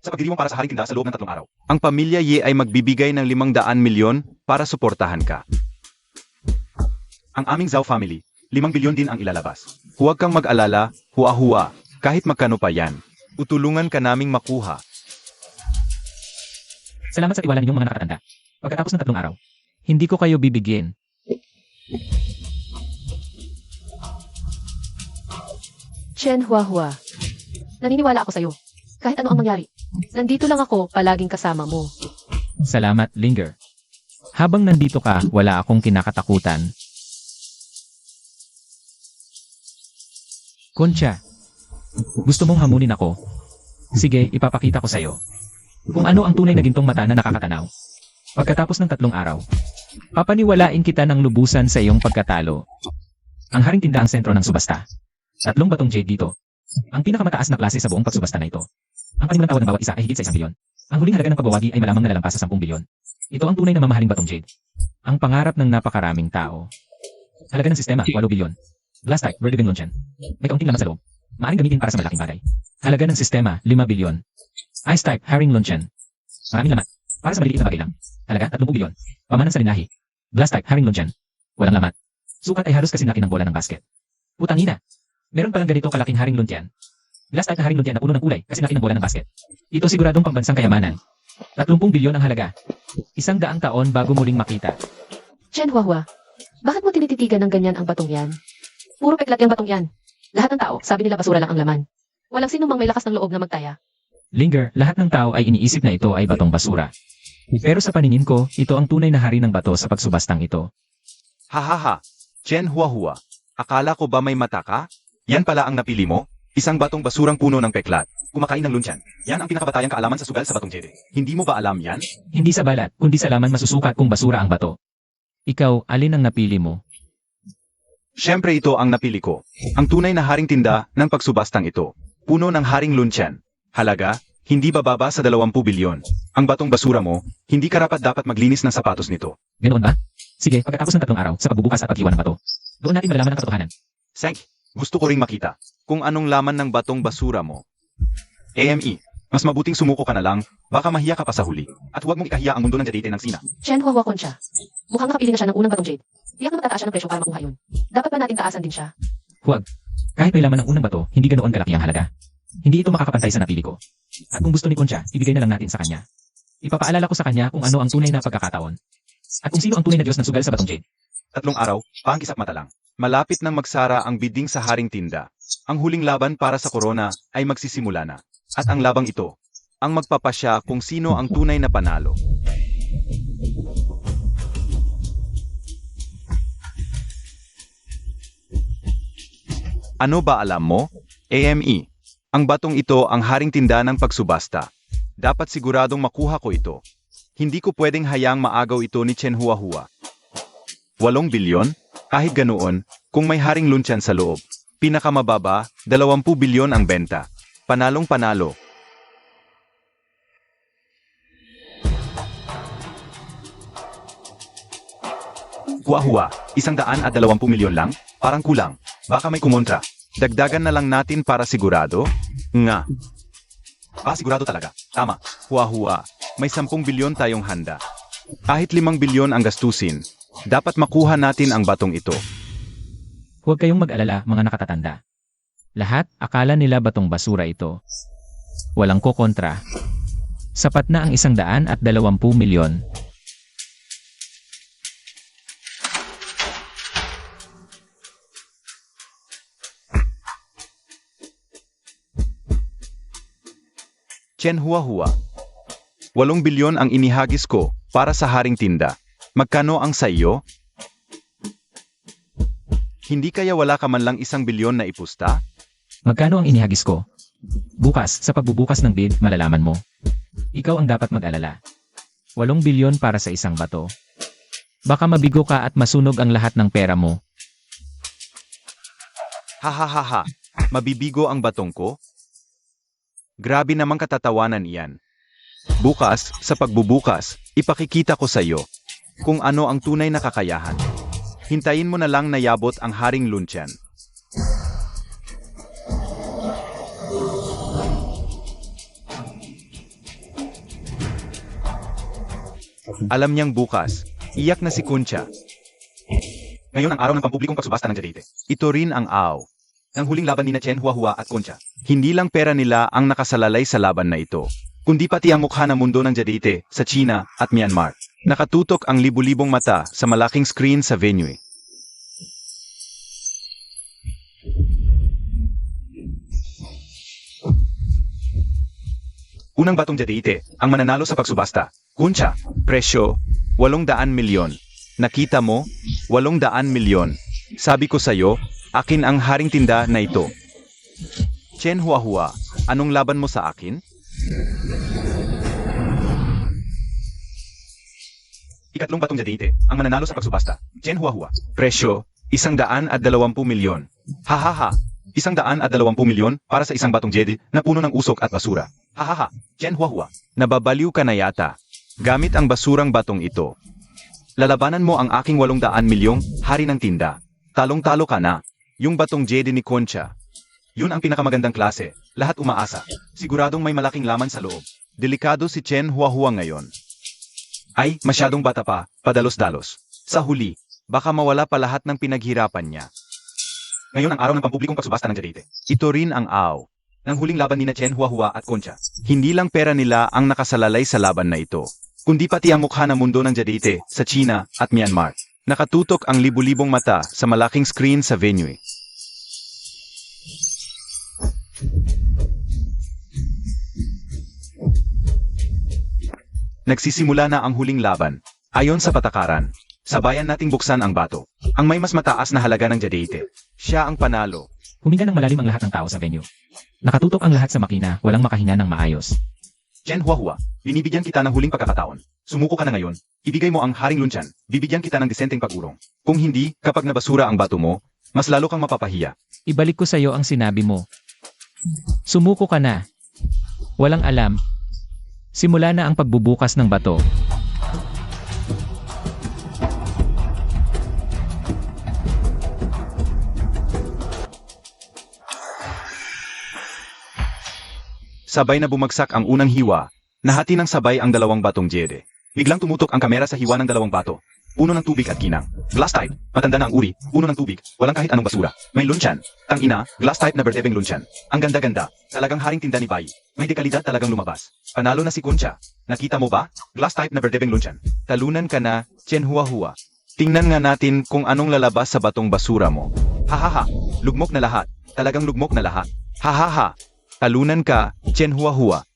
Speaker 1: Sa pagdiriwang para sa haring tinda sa loob ng 3 araw. Ang pamilya Ye ay magbibigay ng 500 milyon para suportahan ka. Ang aming Zhao family, 5 bilyon din ang ilalabas. Huwag kang mag-alala, hua-hua, kahit magkano pa yan. Utulungan ka naming makuha.
Speaker 2: Salamat sa tiwala ninyong mga nakatanda. Pagkatapos ng 3 araw,
Speaker 5: Hindi ko kayo bibigyan.
Speaker 4: Chen Huahua. Naniniwala ako sa'yo. Kahit ano ang mangyari. Nandito lang ako, palaging kasama mo.
Speaker 5: Salamat, Linger. Habang nandito ka, wala akong kinakatakutan. Concha, gusto mong hamunin ako? Sige, ipapakita ko sa'yo. Kung ano ang tunay na gintong mata na nakakatanaw. Pagkatapos ng 3 araw, papaniwalain kita ng lubusan sa iyong pagkatalo. Ang haring tinda ang sentro ng subasta. 3 batong jade dito. Ang pinakamataas na klase sa buong pagsubasta na ito. Ang panimulang tawad ng bawat isa ay higit sa 1 bilyon. Ang huling halaga ng pagbawagi ay malamang nalalampas sa 10 bilyon. Ito ang tunay na mamahaling batong jade. Ang pangarap ng napakaraming tao. Halaga ng sistema, 8 bilyon. Glass type, Verdigan Luncheon. May kaunting laman sa loob. Maaring gamitin para sa malaking bagay. Halaga ng sistema, 5 bilyon. Ice type, Haring Luncheon. Maraming laman. Para sa maliliit na bagay lang. Halaga, 30 bilyon. Pamanan sa linahi. Glass type, Haring Luncheon. Walang laman. Sukat ay halos kasinlaki ng bola ng basket. Putangina. Meron palang ganito kalaking haring luntian. Glass type na haring luntian na puno ng kulay kasi laki ng bola ng basket. Ito siguradong pambansang kayamanan. 30 bilyon ang halaga. 100 taon bago muling makita.
Speaker 4: Chen Huahua, bakit mo tinititigan ng ganyan ang batong yan? Puro peklat yung batong yan. Lahat ng tao, sabi nila basura lang ang laman. Walang sino mang may lakas ng loob na magtaya.
Speaker 5: Linger, lahat ng tao ay iniisip na ito ay batong basura. Pero sa paningin ko, ito ang tunay na hari ng bato sa pagsubastang ito.
Speaker 1: Hahaha, Chen Huahua, akala ko ba may mata ka? Yan pala ang napili mo? Isang batong basurang puno ng peklat. Kumakain ng luncheon. Yan ang pinakabatayang kaalaman sa sugal sa batong jede. Hindi mo ba alam yan?
Speaker 5: Hindi sa balat, kundi sa laman masusukat kung basura ang bato. Ikaw, alin ang napili mo?
Speaker 1: Siyempre ito ang napili ko. Ang tunay na haring tinda ng pagsubastang ito. Puno ng haring luncheon. Halaga, hindi bababa sa 20 bilyon. Ang batong basura mo, hindi karapat dapat maglinis ng sapatos nito.
Speaker 2: Ganoon ba? Sige, pagkatapos ng 3 araw, sa pagbubukas at paghiwa ng bato, doon natin malalaman ang katotohanan.
Speaker 1: Sank, gusto ko ring makita kung anong laman ng batong basura mo. AME, mas mabuting sumuko ka na lang, baka mahiya ka pa sa huli. At huwag mong ikahiya ang mundo ng jadete ng Sina.
Speaker 4: Chen Huahua Concha. Mukhang nakapili na siya ng unang batong jade. Tiyak na matataas siya ng presyo para makuha yun. Dapat ba natin taasan din siya?
Speaker 2: Huwag. Kahit may laman ng unang bato, hindi ganoon kalaki ang halaga. Hindi ito makakapantay sa napili ko. At kung gusto ni Concha, ibigay na lang natin sa kanya. Ipapaalala ko sa kanya kung ano ang tunay na pagkakataon. At kung sino ang tunay na Diyos ng sugal sa batong jade.
Speaker 1: 3 araw, pangkisap mata lang. Malapit nang magsara ang biding sa haring tinda. Ang huling laban para sa corona ay magsisimula na. At ang labang ito, ang magpapasya kung sino ang tunay na panalo. Ano ba alam mo? AME. Ang batong ito ang haring tinda ng pagsubasta. Dapat siguradong makuha ko ito. Hindi ko pwedeng hayaang maagaw ito ni Chen Huahua. 8 bilyon? Kahit ganoon, kung may haring luncheon sa loob, pinakamababa, 20 bilyon ang benta. Panalong panalo. Huahua, 120 milyon lang? Parang kulang. Baka may kumontra. Dagdagan na lang natin para sigurado? Nga. Sigurado talaga. Tama. Huahua, may 10 bilyon tayong handa. Kahit 5 bilyon ang gastusin, dapat makuha natin ang batong ito.
Speaker 5: Huwag kayong mag-alala, mga nakatatanda. Lahat, akala nila batong basura ito. Walang kokontra. Sapat na ang 120 milyon.
Speaker 1: Chen Huahua. 8 bilyon ang inihagis ko para sa haring tinda. Magkano ang sa iyo? Hindi kaya wala ka man lang 1 bilyon na ipusta?
Speaker 2: Magkano ang inihagis ko? Bukas, sa pagbubukas ng bid, malalaman mo. Ikaw ang dapat mag-alala. 8 bilyon para sa isang bato. Baka mabigo ka at masunog ang lahat ng pera mo.
Speaker 1: Hahaha, mabibigo ang batong ko? Grabe namang katatawanan iyan. Bukas, sa pagbubukas, ipakikita ko sa iyo kung ano ang tunay na kakayahan. Hintayin mo na lang na yabot ang haring lunsyan. Alam niyang bukas, iyak na si Kuncha. Ngayon ang araw ng pampublikong pagsubasta ng Jadite. Ito rin ang AO. Ang huling laban ni na Chen Huahua at Concha. Hindi lang pera nila ang nakasalalay sa laban na ito, kundi pati ang mukha ng mundo ng Jadite sa China at Myanmar. Nakatutok ang libu-libong mata sa malaking screen sa venue. Unang batong Jadite, ang mananalo sa pagsubasta. Concha, presyo, 800 milyon. Nakita mo? 800 milyon. Sabi ko sa'yo, akin ang haring tinda na ito. Chen Huahua, anong laban mo sa akin? Ikatlong batong Jadite, ang mananalo sa pagsubasta. Chen Huahua, presyo, 120 milyon. Hahaha, 120 milyon para sa isang batong jedi na puno ng usok at basura. Hahaha, Chen Huahua, nababaliw ka na yata. Gamit ang basurang batong ito. Lalabanan mo ang aking 800 milyong hari ng tinda. Talong-talo ka na. Yung batong jedi ni Concha. Yun ang pinakamagandang klase. Lahat umaasa. Siguradong may malaking laman sa loob. Delikado si Chen Huahua ngayon. Ay, masyadong bata pa, padalos-dalos. Sa huli, baka mawala pa lahat ng pinaghirapan niya. Ngayon ang araw ng pampublikong pagsubasta ng Jadite. Ito rin ang AO. Ng huling laban ni na Chen Huahua at Concha. Hindi lang pera nila ang nakasalalay sa laban na ito, kundi pati ang mukha ng mundo ng Jadite sa China at Myanmar. Nakatutok ang libu-libong mata sa malaking screen sa venue. Nagsisimula na ang huling laban. Ayon sa patakaran, sabayan nating buksan ang bato. Ang may mas mataas na halaga ng Jadite. Siya ang panalo.
Speaker 2: Huminga ng malalim ang lahat ng tao sa venue. Nakatutok ang lahat sa makina, walang makahinga ng maayos.
Speaker 1: Chen Huahua, binibigyan kita ng huling pagkakataon. Sumuko ka na ngayon. Ibigay mo ang haring lunsyan. Bibigyan kita ng disenteng pag-urong. Kung hindi, kapag nabasura ang bato mo, mas lalo kang mapapahiya.
Speaker 2: Ibalik ko sa iyo ang sinabi mo. Sumuko ka na. Walang alam. Simula na ang pagbubukas ng bato.
Speaker 1: Sabay na bumagsak ang unang hiwa, nahati ng sabay ang dalawang batong jede. Biglang tumutok ang kamera sa hiwa ng dalawang bato. Puno ng tubig at kinang. Glass type, matanda na ang uri, puno ng tubig, walang kahit anong basura. May lunsyan. Tangina, glass type na berdebeng lunsyan. Ang ganda-ganda, talagang haring tinda ni Bai. May dekalidad talagang lumabas. Panalo na si Concha. Nakita mo ba? Glass type na berdebeng lunsyan. Talunan ka na, Chen Huahua. Tingnan nga natin kung anong lalabas sa batong basura mo. Hahaha, lugmok na lahat. Talagang lugmok na lahat. Hahaha. Talunan ka, Chen Huahua.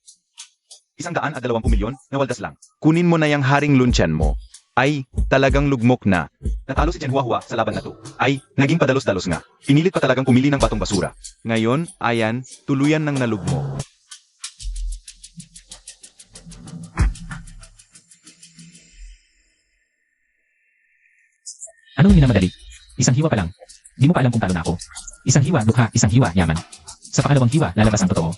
Speaker 1: 120 milyon, nawaldas lang. Kunin mo na yung haring lunsyan mo. Ay, talagang lugmok na. Natalo si Chen Huahua sa laban na to. Ay, naging padalos-dalos nga. Pinilit pa talagang pumili ng batong basura. Ngayon, ayan, tuluyan ng nalugmok.
Speaker 2: Anong minamadali? Isang hiwa pa lang. Di mo pa alam kung talo na ako. Isang hiwa, dukha, isang hiwa, yaman. Sa pangalawang hiwa, lalabas ang totoo.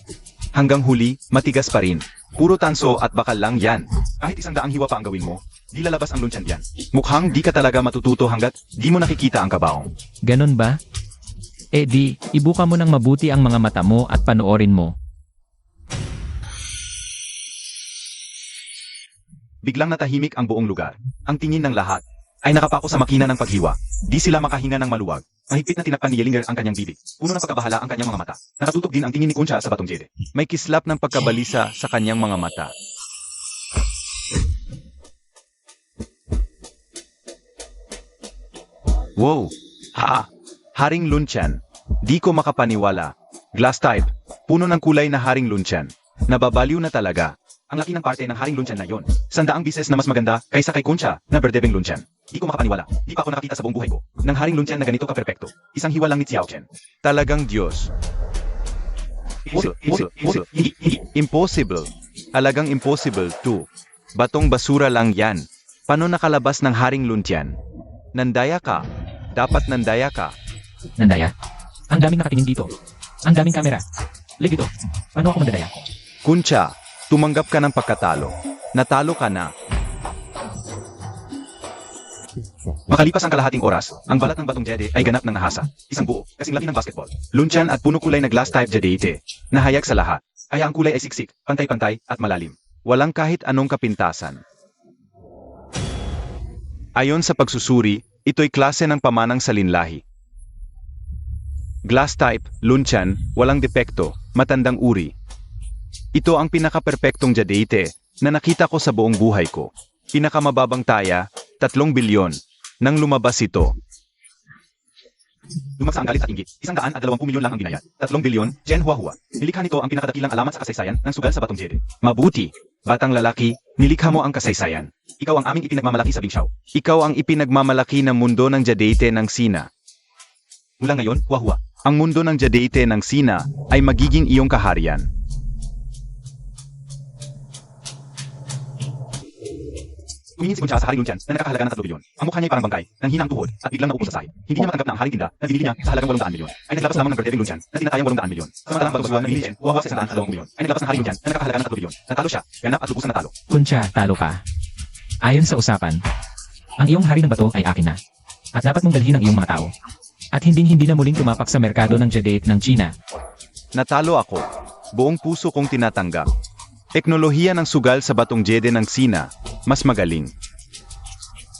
Speaker 1: Hanggang huli, matigas pa rin. Puro tanso at bakal lang yan. Kahit 100 hiwa pa ang gawin mo, di lalabas ang lunsyan yan. Mukhang di ka talaga matututo hanggat di mo nakikita ang kabaong.
Speaker 2: Ganon ba? Eh di, ibuka mo ng mabuti ang mga mata mo at panoorin mo.
Speaker 1: Biglang natahimik ang buong lugar. Ang tingin ng lahat ay nakapako sa makina ng paghiwa. Di sila makahinga ng maluwag. Mahigpit na tinakpan ni Yellinger ang kanyang bibig. Puno ng pagkabahala ang kanyang mga mata. Nakatutok din ang tingin ni Concha sa batong jede. May kislap ng pagkabalisa sa kanyang mga mata. Wow! Ha! Haring lunsyan. Di ko makapaniwala. Glass type. Puno ng kulay na haring lunsyan. Nababaliw na talaga. Ang laki ng parte ng Haring Lunsyan na yon. Sandaang bises na mas maganda kaysa kay Concha na Berdebeng Lunsyan. Di ko makapaniwala. Di pa ako nakakita sa buong buhay ko ng Haring Lunsyan na ganito ka-perpekto. Isang hiwa lang ni Xiao Chen.
Speaker 6: Talagang Diyos. Impossible. Alagang impossible too. Batong basura lang yan. Paano nakalabas ng Haring Lunsyan? Nandaya ka. Dapat nandaya ka.
Speaker 2: Nandaya? Ang daming nakatingin dito. Ang daming kamera. Lig ito. Paano ako mandadaya?
Speaker 6: Kuncha, tumanggap ka ng pagkatalo. Natalo ka na.
Speaker 1: Makalipas ang kalahating oras, ang balat ng batong jade ay ganap ng nahasa. Isang buo, kasing laki ng basketball. Lunsyan at puno kulay na glass type jadeite. Nahayag sa lahat. Kaya ang kulay ay siksik, pantay-pantay at malalim.
Speaker 6: Walang kahit anong kapintasan. Ayon sa pagsusuri, ito'y klase ng pamanang salinlahi. Glass type, Lunsyan, walang depekto, matandang uri. Ito ang pinaka-perpektong jadeite na nakita ko sa buong buhay ko. Pinakamababang taya, 3 bilyon. Nang lumabas ito,
Speaker 1: Lumagsa ang galit at inggit. 120 milyon lang ang binayad. 3 bilyon, Chen Huahua. Nilikha nito ang pinakadakilang alamat sa kasaysayan ng sugal sa batong jade.
Speaker 6: mabuti. Batang lalaki, nilikha mo ang kasaysayan.
Speaker 1: Ikaw ang aming ipinagmamalaki sa Bingxiao.
Speaker 6: Ikaw ang ipinagmamalaki ng mundo ng jadeite ng Sina.
Speaker 1: Mula ngayon, Huahua.
Speaker 6: Ang mundo ng jadeite ng Sina ay magiging iyong kaharian.
Speaker 1: Tumingin si Concha sa Haring Lunsyan na nakakahalaga ng 3 bilyon. Ang mukha niya ay parang bangkay, nang hinang tuhod, at biglang naupo sa sahig. Hindi niya matanggap na ang haring tinda na binili niya sa halagang 800 milyon. Ay naglabas lamang ng Berdebeng Lunsyan na tinatayang 800 milyon. Samantalang bagbasuhan na binili Chen, Huahua sa 120 milyon. Ay naglabas ng Haring Lunsyan na nakakahalaga ng 3 bilyon. Natalo siya, ganap at lubusan natalo.
Speaker 2: Kuncha, talo ka. Ayon sa usapan, ang iyong hari ng bato ay akin na. At dapat mong dalhin ang iyong mga tao. At hindi na muling tumapak sa merkado ng jadate ng China.
Speaker 6: Natalo ako. Buong puso kong tinatanggap. Teknolohiya ng sugal sa batong jede ng Sina, mas magaling.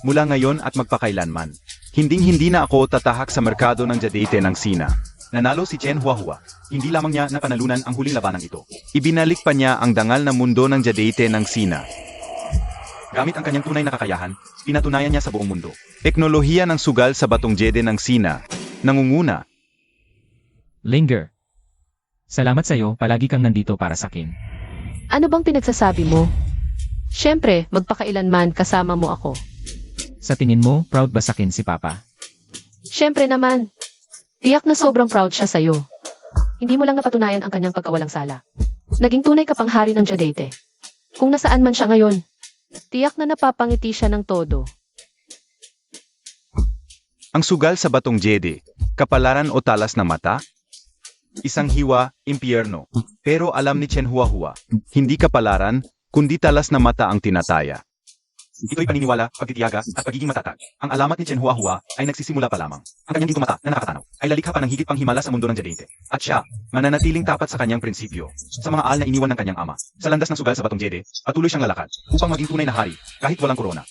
Speaker 6: Mula ngayon at magpakailanman, hindi na ako tatahak sa merkado ng jadeite ng Sina.
Speaker 1: Nanalo si Chen Huahua. Hindi lamang niya napanalunan ang huling labanang ito.
Speaker 6: Ibinalik pa niya ang dangal na mundo ng jadeite ng Sina.
Speaker 1: Gamit ang kanyang tunay na kakayahan, pinatunayan niya sa buong mundo.
Speaker 6: Teknolohiya ng sugal sa batong jede ng Sina, nangunguna.
Speaker 2: Linger. Salamat sa iyo, palagi kang nandito para sa akin.
Speaker 4: Ano bang pinagsasabi mo? Siyempre, magpakailanman kasama mo ako.
Speaker 2: Sa tingin mo, proud ba sa akin si Papa?
Speaker 4: Siyempre naman. Tiyak na sobrang proud siya sa'yo. Hindi mo lang napatunayan ang kanyang pagkawalang sala. Naging tunay ka pang hari ng Jadete. Kung nasaan man siya ngayon, tiyak na napapangiti siya ng todo.
Speaker 6: Ang sugal sa batong jede, kapalaran o talas na mata? Isang hiwa, impyerno. Pero alam ni Chen Huahua, hindi kapalaran, kundi talas na mata ang tinataya.
Speaker 1: Ito'y paniniwala, pagtitiyaga, at pagiging matatag. Ang alamat ni Chen Huahua ay nagsisimula pa lamang. Ang kanyang ginto mata na nakakatanaw ay lalikha pa ng higit pang himala sa mundo ng Jadete. At siya, mananatiling tapat sa kanyang prinsipyo, sa mga aal na iniwan ng kanyang ama. Sa landas ng sugal sa batong jede, patuloy siyang lalakad, upang maging tunay na hari, kahit walang korona.